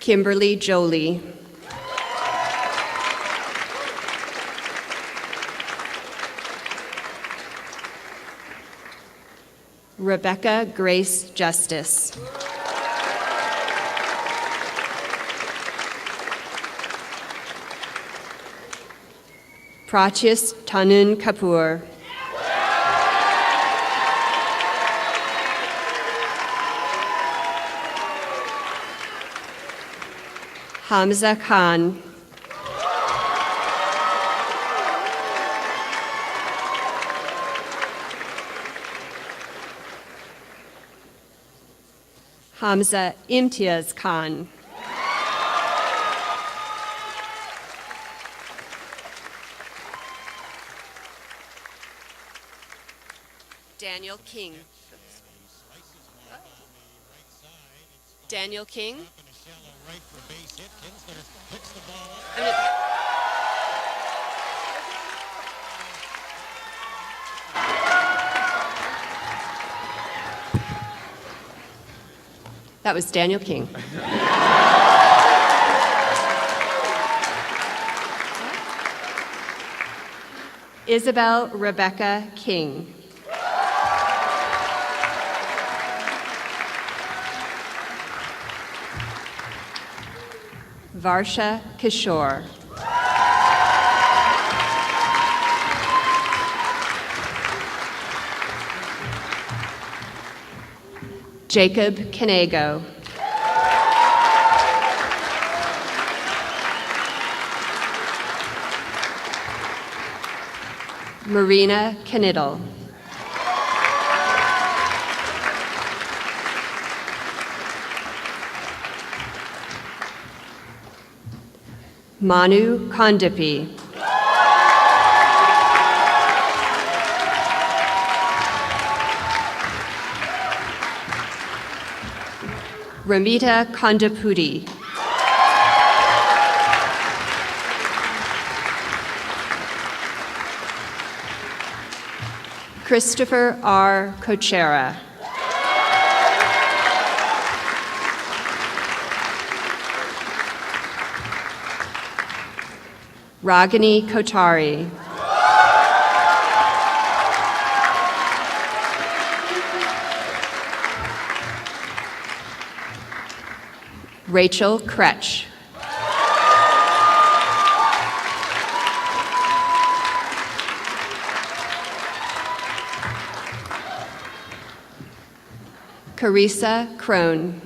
Kimberly Jolie. Rebecca Grace Justice. Pratyus Tanun Kapoor. Hamza Khan. Hamza Imtiaz Khan. Daniel King. Daniel King. That was Daniel King. Isabel Rebecca King. Varsha Kishore. Jacob Kanego. Marina Knittel. Manu Kondipi. Ramita Kondapudi. Christopher R. Cochera. Ragini Kotari. Rachel Kretsch. Carissa Crone.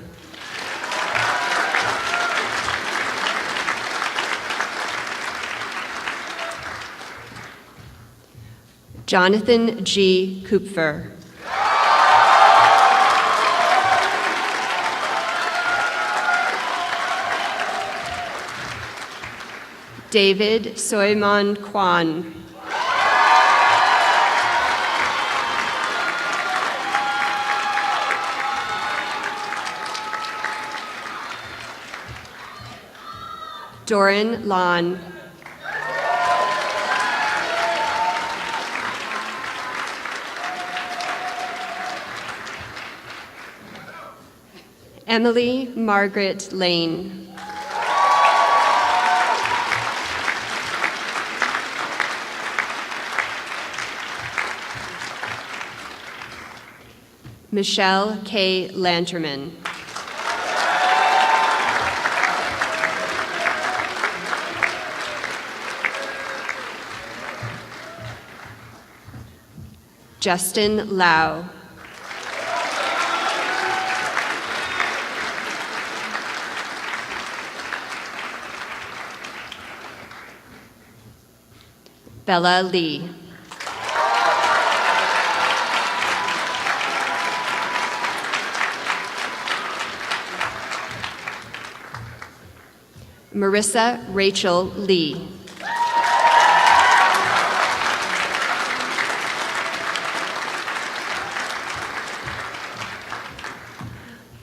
Jonathan G. Kupfer. David Soiman Kwan. Doran Lon. Emily Margaret Lane. Michelle K. Lanterman. Justin Lau. Bella Lee. Marissa Rachel Lee.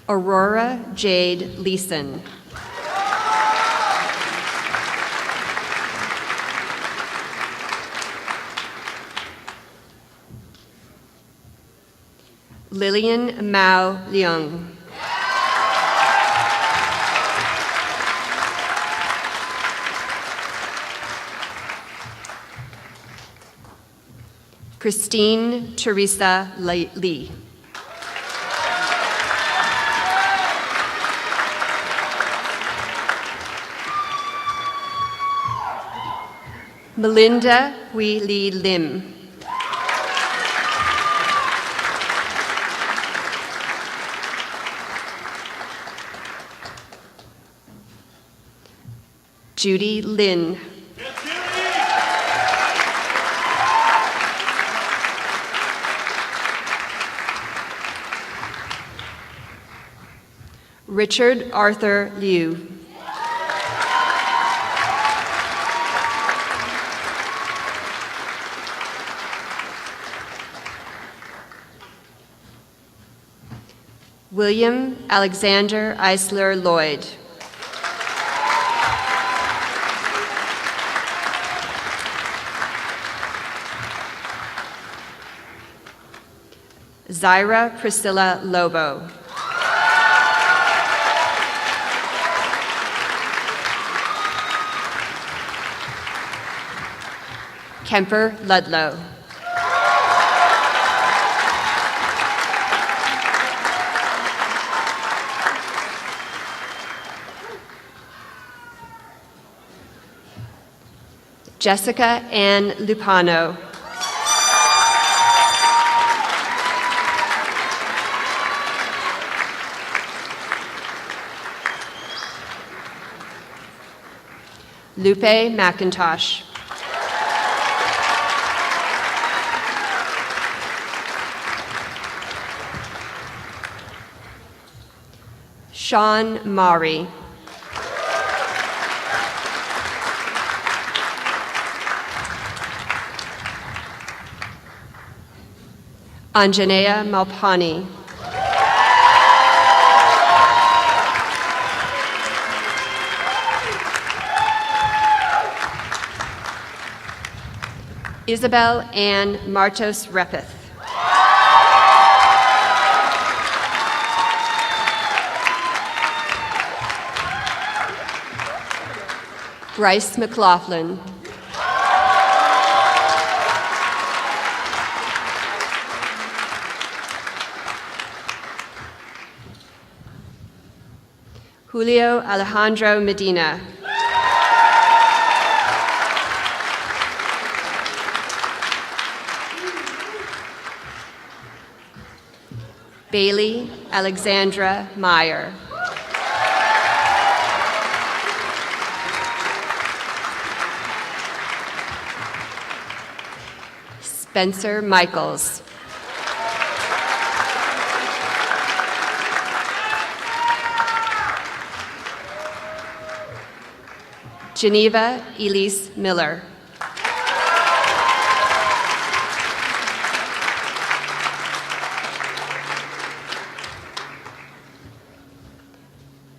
Aurora Jade Leeson. Lillian Mao Leung. Christine Teresa Lee. Melinda Wee Lee Lim. Judy Lin. Richard Arthur Liu. William Alexander Eisler Lloyd. Zyra Priscilla Lobo. Kemper Ludlow. Jessica Ann Lupano. Lupe McIntosh. Sean Maury. Anjanea Malpani. Isabel Ann Martos Repeth. Bryce McLaughlin. Julio Alejandro Medina. Bailey Alexandra Meyer. Spencer Michaels. Geneva Elise Miller.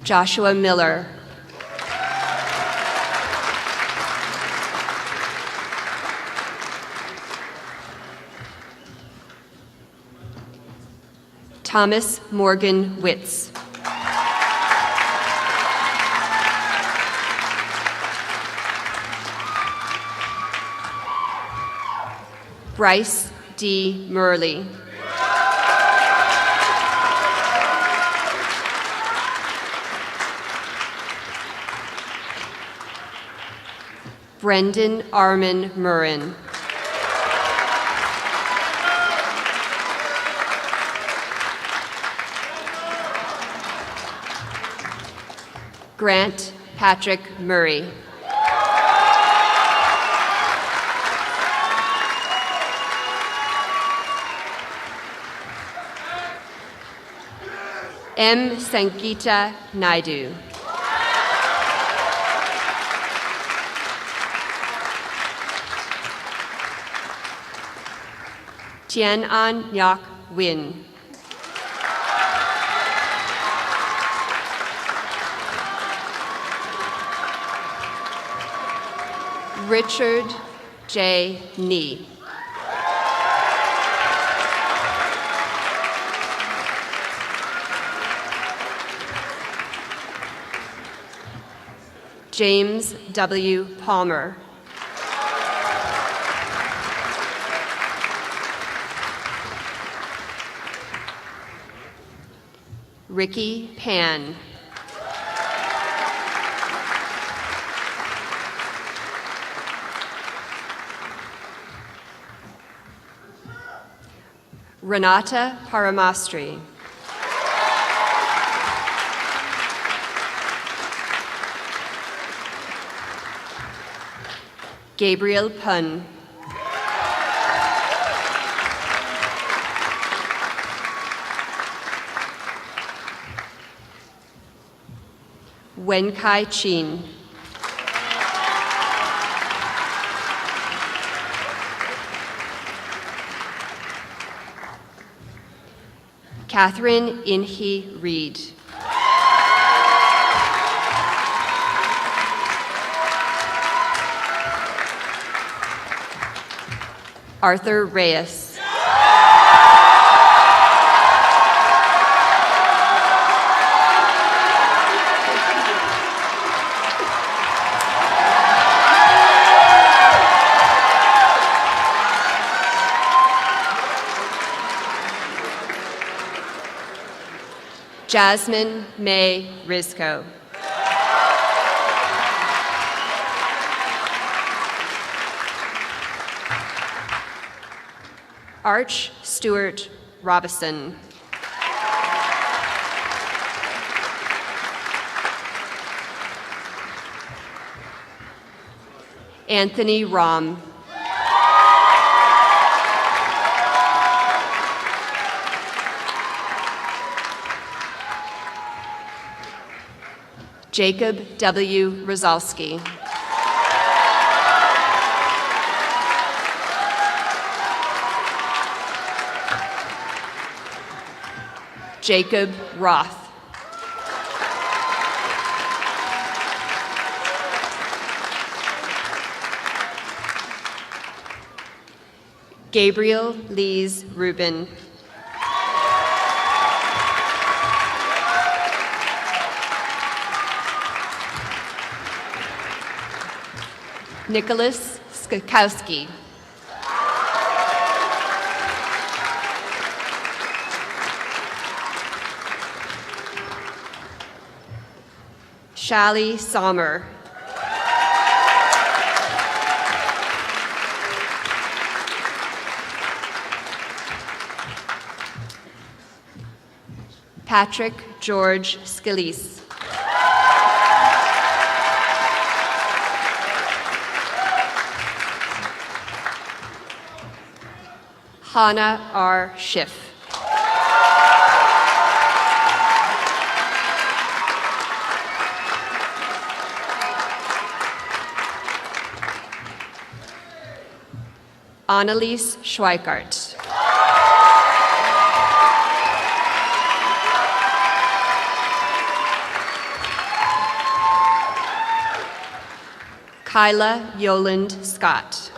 Joshua Miller. Thomas Morgan Witz. Bryce D. Murley. Brendan Armin Murrin. Grant Patrick Murray. M. Sangeeta Naidu. Tien An Nyak Win. Richard J. Nee. James W. Palmer. Ricky Pan. Renata Paramastri. Gabriel Pun. Wen Kai Chin. Catherine Inhi Reed. Arthur Reyes. Jasmine May Rizko. Arch Stewart Robison. Anthony Rom. Jacob W. Rozalski. Jacob Roth. Gabriel Lees Rubin. Nicholas Skakowski. Shali Sommer. Patrick George Scalise. Hannah R. Schiff. Annalise Schweikart. Kyla Yoland Scott.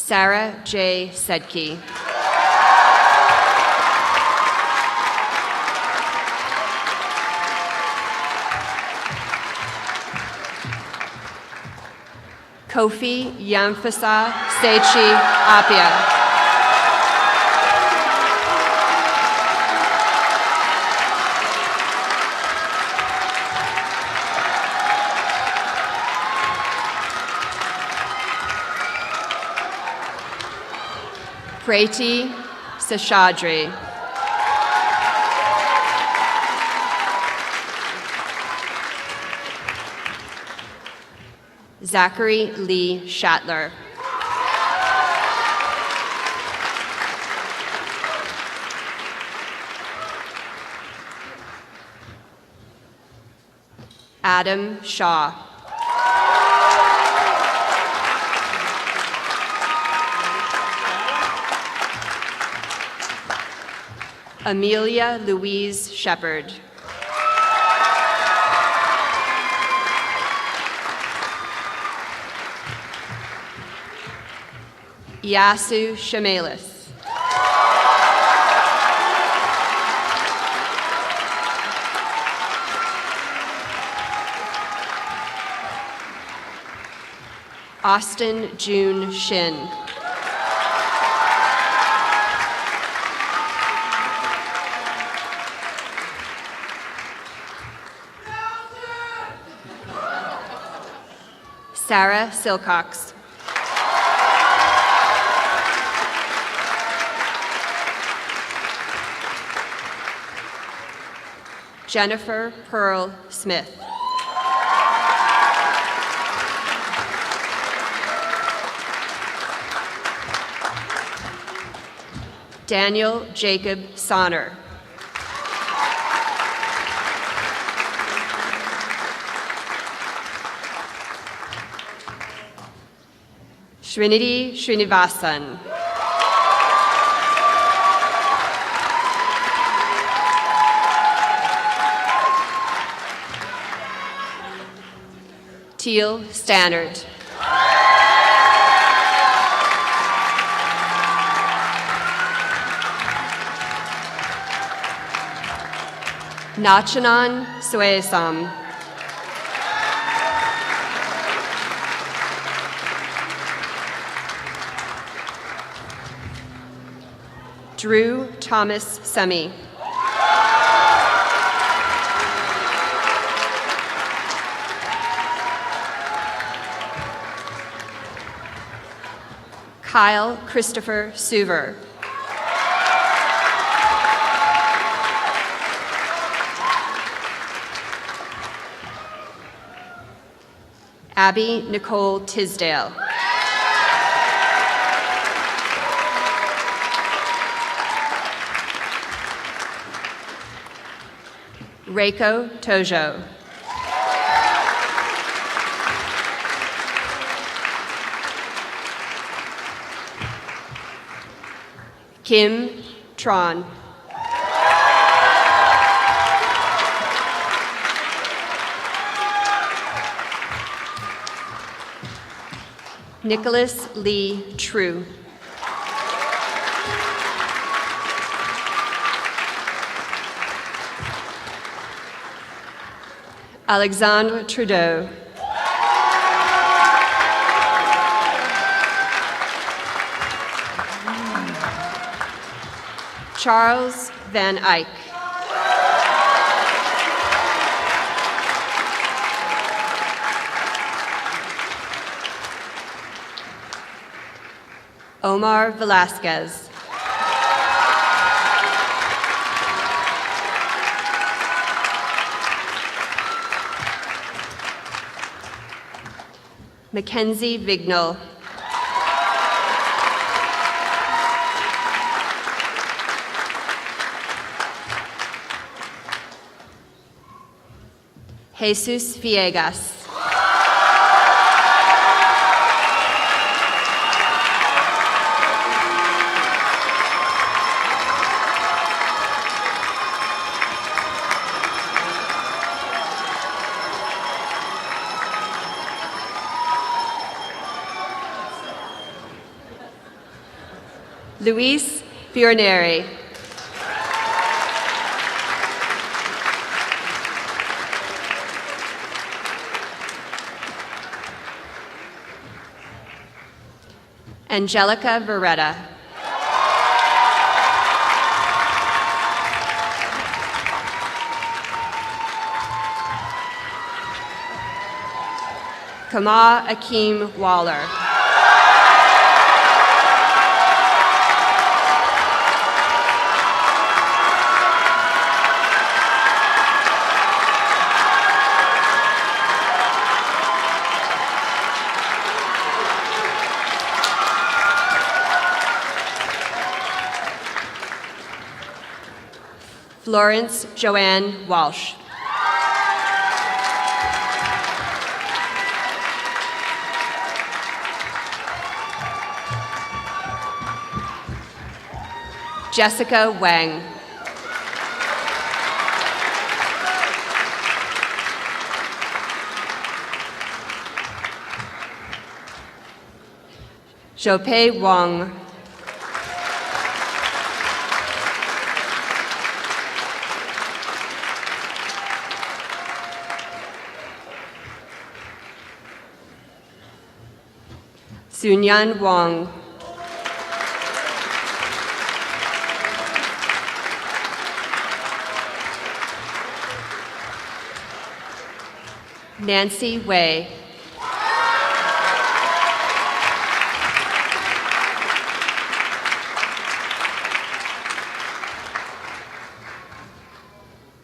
Sarah J. Sedke. Kofi Yamfasa Sechi Apia. Preti Seshadri. Zachary Lee Shatler. Adam Shaw. Amelia Louise Sheppard. Yasu Shamalis. Austin June Shin. Sarah Silcox. Jennifer Pearl Smith. Daniel Jacob Sonner. Srinidhi Srinivasan. Teal Stannard. Nachanan Suesam. Drew Thomas Semi. Kyle Christopher Suver. Abby Nicole Tisdale. Reiko Tojo. Kim Tron. Nicholas Lee True. Alexandre Trudeau. Charles Van Eyck. Omar Velasquez. Mackenzie Vignal. Jesus Villegas. Luis Fiorneri. Angelica Virrueta. Kama Akeem Waller. Florence Joanne Walsh. Jessica Wang. Xiaopei Wang. Sunyan Wang. Nancy Wei.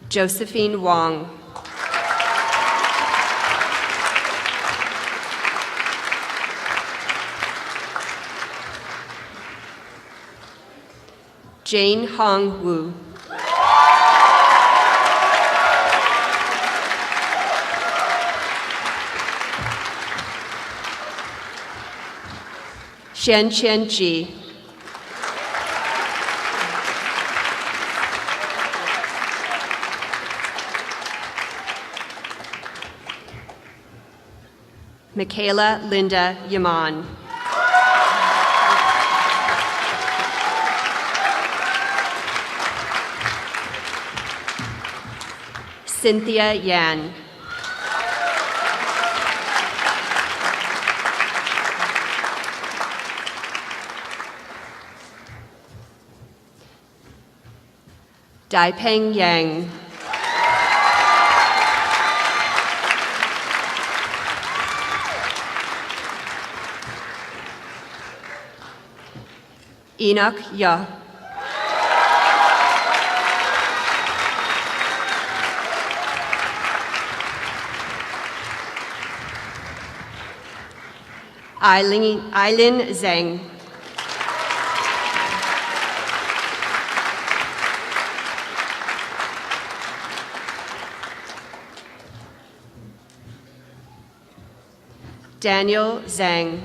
Josephine Wong. Jane Hong Wu. Shen Chen Ji. Michaela Linda Yaman. Cynthia Yan. Daipeng Yang. Enoch Ya. Eileen Zhang. Daniel Zhang.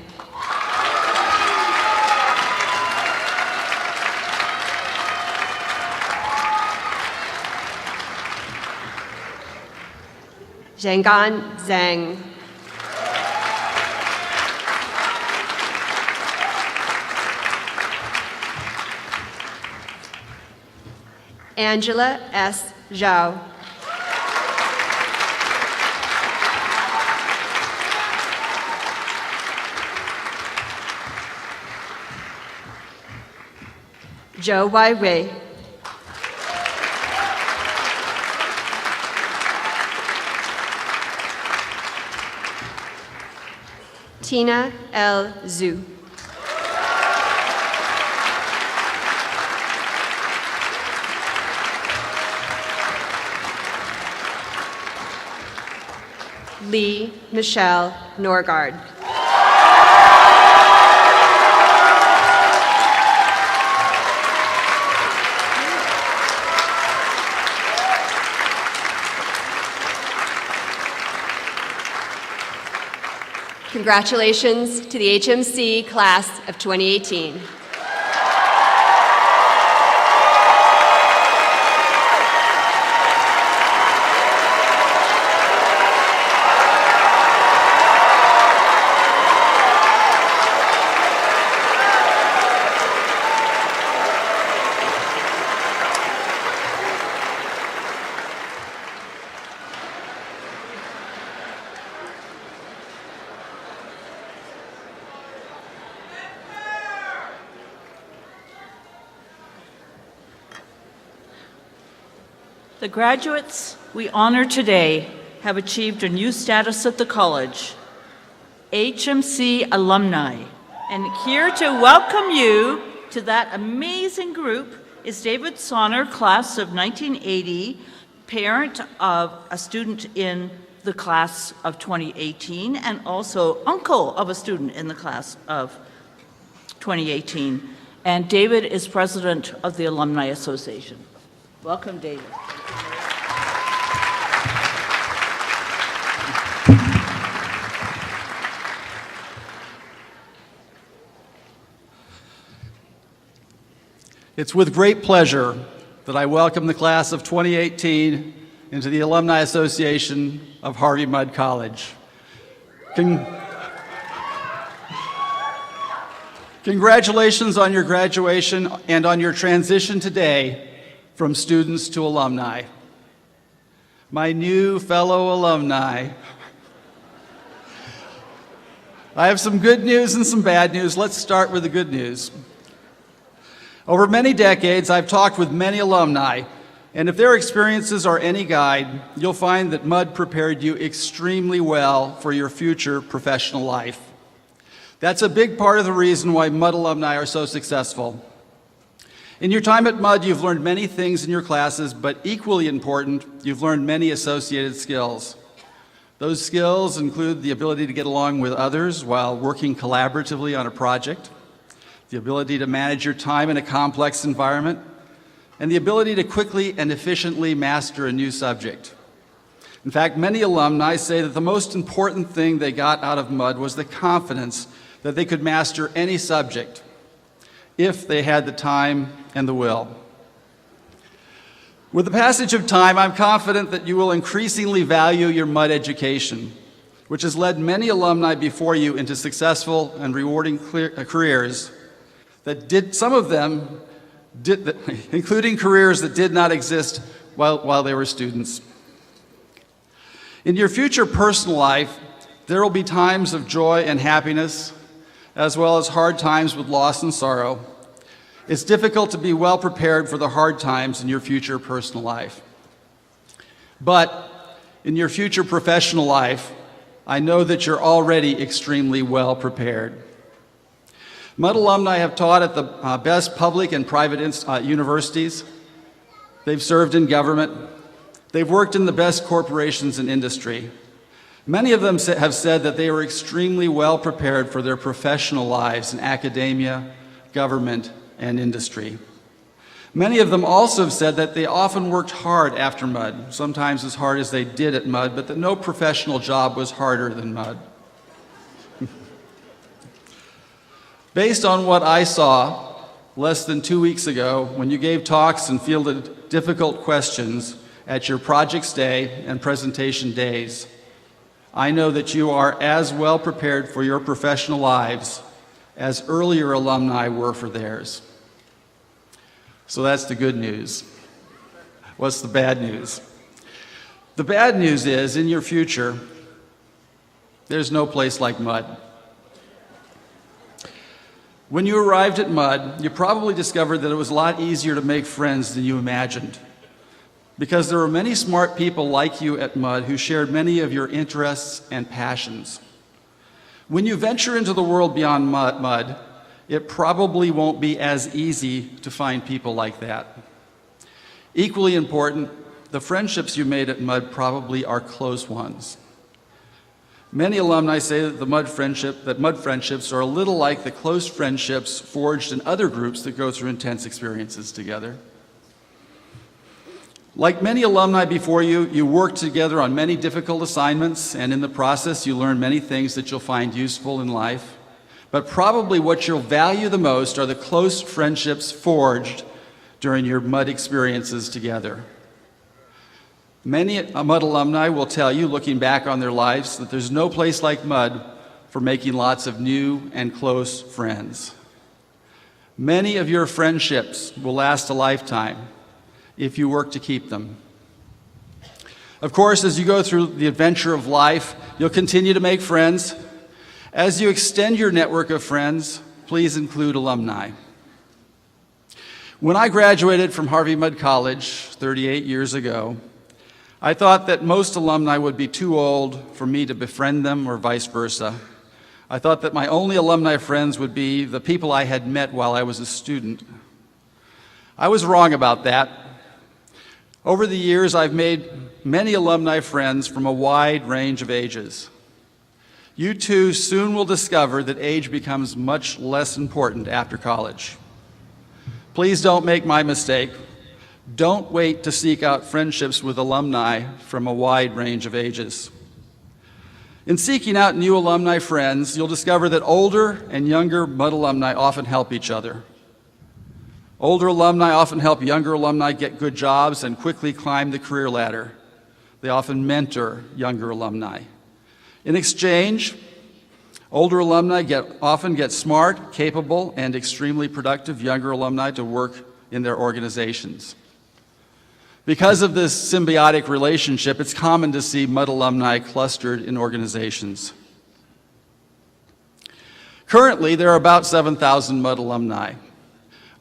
Zhenggan Zhang. Angela S. Zhao. Zhou Wai Wei. Tina L. Zhu. Lee Michelle Norgard. Congratulations to the HMC class of 2018. The graduates we honor today have achieved a new status at the college, HMC alumni. And here to welcome you to that amazing group is David Sonner, class of 1980, parent of a student in the class of 2018, and also uncle of a student in the class of 2018. And David is president of the Alumni Association. Welcome, David. It's with great pleasure that I welcome the class of 2018 into the Alumni Association of Harvey Mudd College. Congratulations on your graduation and on your transition today from students to alumni. My new fellow alumni. I have some good news and some bad news. Let's start with the good news. Over many decades, I've talked with many alumni, and if their experiences are any guide, you'll find that Mudd prepared you extremely well for your future professional life. That's a big part of the reason why Mudd alumni are so successful. In your time at Mudd, you've learned many things in your classes, but equally important, you've learned many associated skills. Those skills include the ability to get along with others while working collaboratively on a project, the ability to manage your time in a complex environment, and the ability to quickly and efficiently master a new subject. In fact, many alumni say that the most important thing they got out of Mudd was the confidence that they could master any subject if they had the time and the will. With the passage of time, I'm confident that you will increasingly value your Mudd education, which has led many alumni before you into successful and rewarding careers some of them including careers that did not exist while they were students. In your future personal life, there will be times of joy and happiness, as well as hard times with loss and sorrow. It's difficult to be well prepared for the hard times in your future personal life. But in your future professional life, I know that you're already extremely well prepared. Mudd alumni have taught at the best public and private universities. They've served in government. They've worked in the best corporations and industry. Many of them have said that they were extremely well prepared for their professional lives in academia, government, and industry. Many of them also have said that they often worked hard after Mudd, sometimes as hard as they did at Mudd, but that no professional job was harder than Mudd. Based on what I saw less than 2 weeks ago when you gave talks and fielded difficult questions at your projects day and presentation days, I know that you are as well prepared for your professional lives as earlier alumni were for theirs. So that's the good news. What's the bad news? The bad news is, in your future, there's no place like Mudd. When you arrived at Mudd, you probably discovered that it was a lot easier to make friends than you imagined, because there were many smart people like you at Mudd who shared many of your interests and passions. When you venture into the world beyond Mudd, it probably won't be as easy to find people like that. Equally important, the friendships you made at Mudd probably are close ones. Many alumni say that Mudd friendships are a little like the close friendships forged in other groups that go through intense experiences together. Like many alumni before you, you worked together on many difficult assignments, and in the process you learned many things that you'll find useful in life. But probably what you'll value the most are the close friendships forged during your Mudd experiences together. Many Mudd alumni will tell you, looking back on their lives, that there's no place like Mudd for making lots of new and close friends. Many of your friendships will last a lifetime if you work to keep them. Of course, as you go through the adventure of life, you'll continue to make friends. As you extend your network of friends, please include alumni. When I graduated from Harvey Mudd College 38 years ago, I thought that most alumni would be too old for me to befriend them or vice versa. I thought that my only alumni friends would be the people I had met while I was a student. I was wrong about that. Over the years, I've made many alumni friends from a wide range of ages. You too soon will discover that age becomes much less important after college. Please don't make my mistake. Don't wait to seek out friendships with alumni from a wide range of ages. In seeking out new alumni friends, you'll discover that older and younger Mudd alumni often help each other. Older alumni often help younger alumni get good jobs and quickly climb the career ladder. They often mentor younger alumni. In exchange, older alumni often get smart, capable, and extremely productive younger alumni to work in their organizations. Because of this symbiotic relationship, it's common to see Mudd alumni clustered in organizations. Currently, there are about 7,000 Mudd alumni.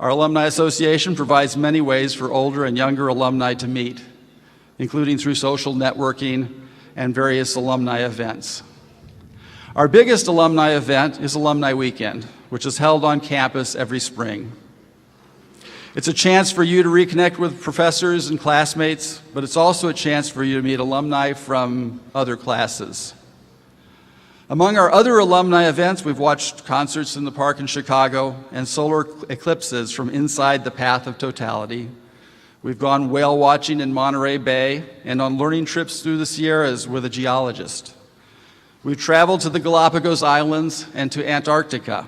Our Alumni Association provides many ways for older and younger alumni to meet, including through social networking and various alumni events. Our biggest alumni event is Alumni Weekend, which is held on campus every spring. It's a chance for you to reconnect with professors and classmates, but it's also a chance for you to meet alumni from other classes. Among our other alumni events, we've watched concerts in the park in Chicago and solar eclipses from inside the path of totality. We've gone whale watching in Monterey Bay and on learning trips through the Sierras with a geologist. We've traveled to the Galapagos Islands and to Antarctica.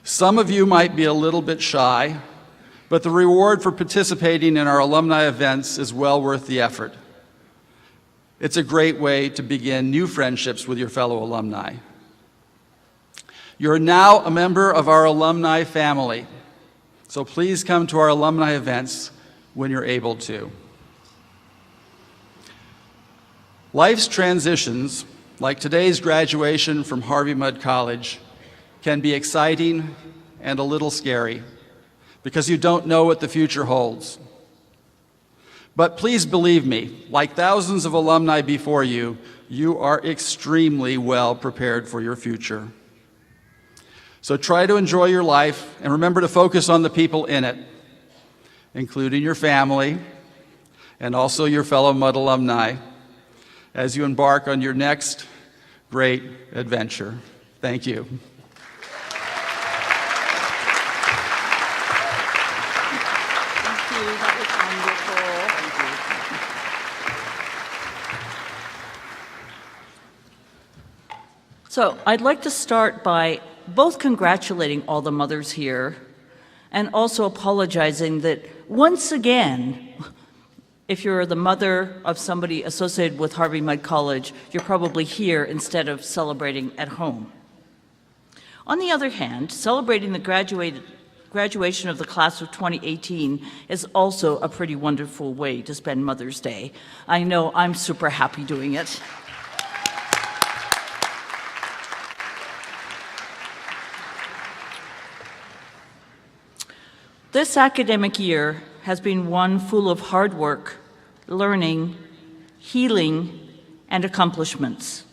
Some of you might be a little bit shy, but the reward for participating in our alumni events is well worth the effort. It's a great way to begin new friendships with your fellow alumni. You're now a member of our alumni family, so please come to our alumni events when you're able to. Life's transitions, like today's graduation from Harvey Mudd College, can be exciting and a little scary because you don't know what the future holds. But please believe me, like thousands of alumni before you, you are extremely well prepared for your future. So try to enjoy your life and remember to focus on the people in it, including your family and also your fellow Mudd alumni, as you embark on your next great adventure. Thank you. So I'd like to start by both congratulating all the mothers here and also apologizing that once again, if you're the mother of somebody associated with Harvey Mudd College, you're probably here instead of celebrating at home. On the other hand, celebrating the graduation of the class of 2018 is also a pretty wonderful way to spend Mother's Day. I know I'm super happy doing it. This academic year has been one full of hard work, learning, healing, and accomplishments.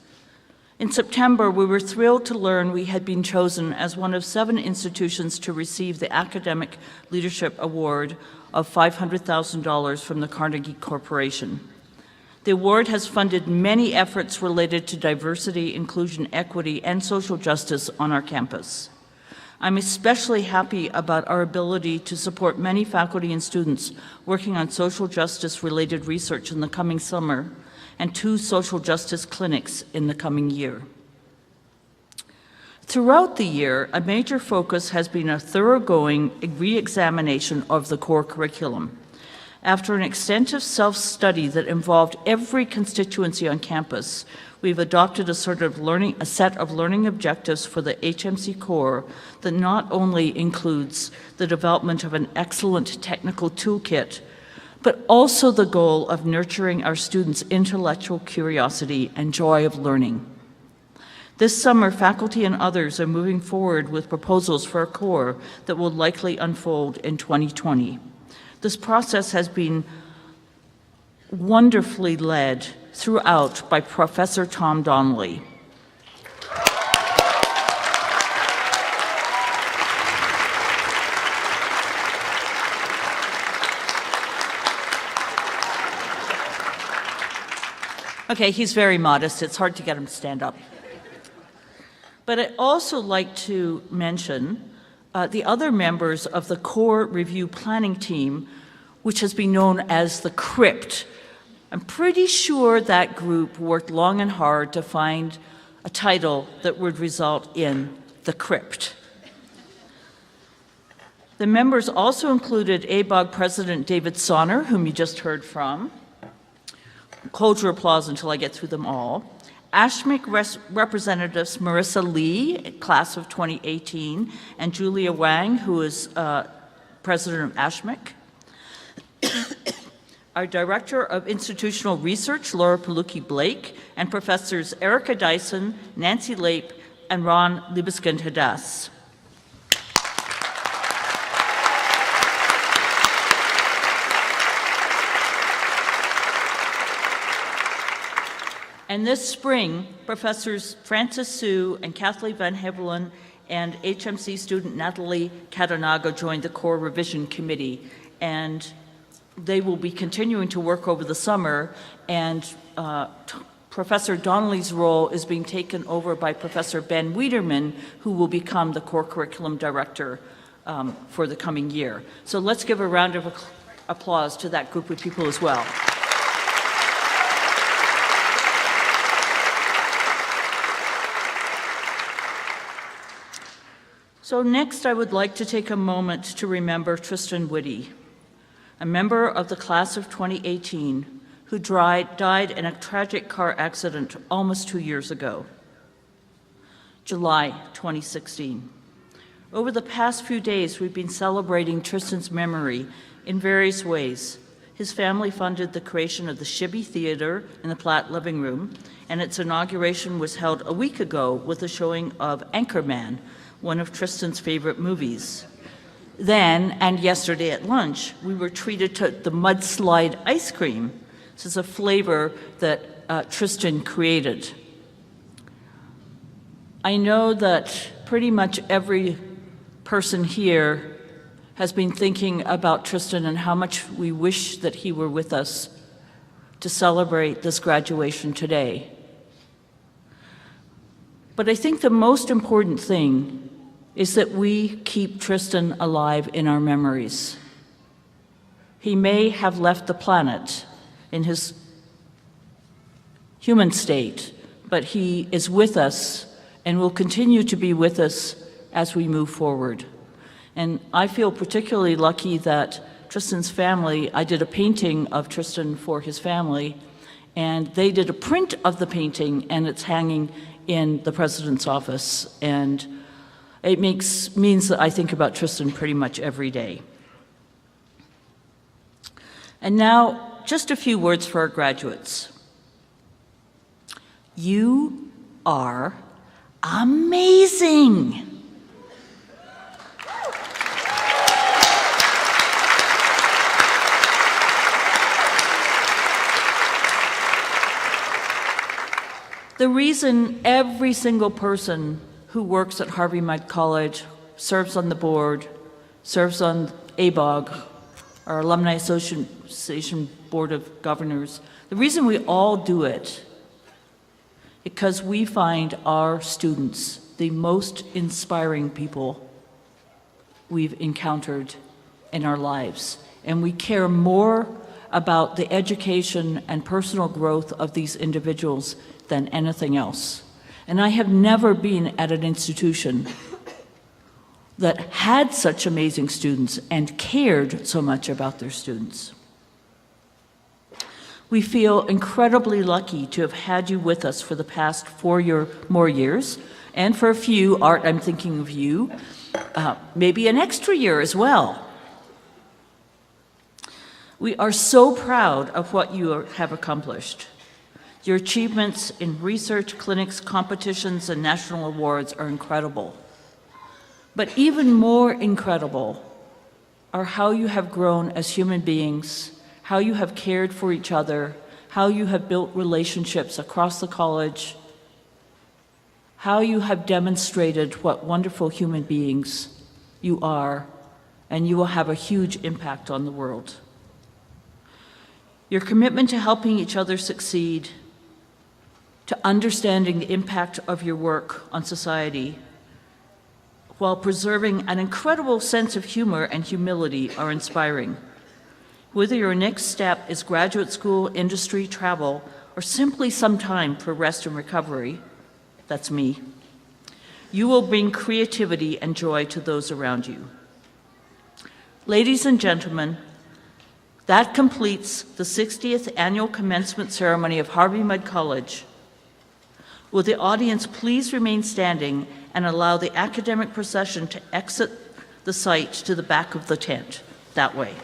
In September, we were thrilled to learn we had been chosen as one of 7 institutions to receive the Academic Leadership Award of $500,000 from the Carnegie Corporation. The award has funded many efforts related to diversity, inclusion, equity, and social justice on our campus. I'm especially happy about our ability to support many faculty and students working on social justice-related research in the coming summer and 2 social justice clinics in the coming year. Throughout the year, a major focus has been a thoroughgoing re-examination of the core curriculum. After an extensive self-study that involved every constituency on campus, we've adopted a set of learning objectives for the HMC core that not only includes the development of an excellent technical toolkit, but also the goal of nurturing our students' intellectual curiosity and joy of learning. This summer, faculty and others are moving forward with proposals for a core that will likely unfold in 2020. This process has been wonderfully led throughout by Professor Tom Donnelly. Okay, he's very modest. It's hard to get him to stand up. But I'd also like to mention the other members of the core review planning team which has been known as the Crypt. I'm pretty sure that group worked long and hard to find a title that would result in the Crypt. The members also included ABOG President David Sonner, whom you just heard from. Hold your applause until I get through them all. ASHMIC representatives Marissa Lee, class of 2018, and Julia Wang, who is president of ASHMIC. Our Director of Institutional Research, Laura Palucki-Blake, and Professors Erica Dyson, Nancy Lape, and Ron Libeskind-Hadass. And this spring, Professors Francis Sue and Kathleen Van Hevelen and HMC student Natalie Catanago joined the core revision committee, and they will be continuing to work over the summer, and Professor Donnelly's role is being taken over by Professor Ben Wiederman, who will become the core curriculum director for the coming year. So let's give a round of applause to that group of people as well. So next, I would like to take a moment to remember Tristan Whitty, a member of the class of 2018 who died in a tragic car accident almost 2 years ago, July 2016. Over the past few days, we've been celebrating Tristan's memory in various ways. His family funded the creation of the Shibby Theater in the Platt Living Room, and its inauguration was held a week ago with a showing of Anchorman, one of Tristan's favorite movies. Then, and yesterday at lunch, we were treated to the mudslide ice cream. This is a flavor that Tristan created. I know that pretty much every person here has been thinking about Tristan and how much we wish that he were with us to celebrate this graduation today. But I think the most important thing is that we keep Tristan alive in our memories. He may have left the planet in his human state, but he is with us and will continue to be with us as we move forward. And I feel particularly lucky that Tristan's family, I did a painting of Tristan for his family, and they did a print of the painting, and it's hanging in the president's office. And it means that I think about Tristan pretty much every day. And now, just a few words for our graduates. You are amazing. The reason every single person who works at Harvey Mudd College, serves on the board, serves on ABOG, our Alumni Association Board of Governors. The reason we all do it, because we find our students the most inspiring people we've encountered in our lives. And we care more about the education and personal growth of these individuals than anything else. And I have never been at an institution that had such amazing students and cared so much about their students. We feel incredibly lucky to have had you with us for the past 4 more years, and for a few, Art, I'm thinking of you, maybe an extra year as well. We are so proud of what you have accomplished. Your achievements in research, clinics, competitions, and national awards are incredible. But even more incredible are how you have grown as human beings, how you have cared for each other, how you have built relationships across the college, how you have demonstrated what wonderful human beings you are, and you will have a huge impact on the world. Your commitment to helping each other succeed, to understanding the impact of your work on society, while preserving an incredible sense of humor and humility are inspiring. Whether your next step is graduate school, industry, travel, or simply some time for rest and recovery, that's me, you will bring creativity and joy to those around you. Ladies and gentlemen, that completes the 60th annual commencement ceremony of Harvey Mudd College. Will the audience please remain standing and allow the academic procession to exit the site to the back of the tent, that way.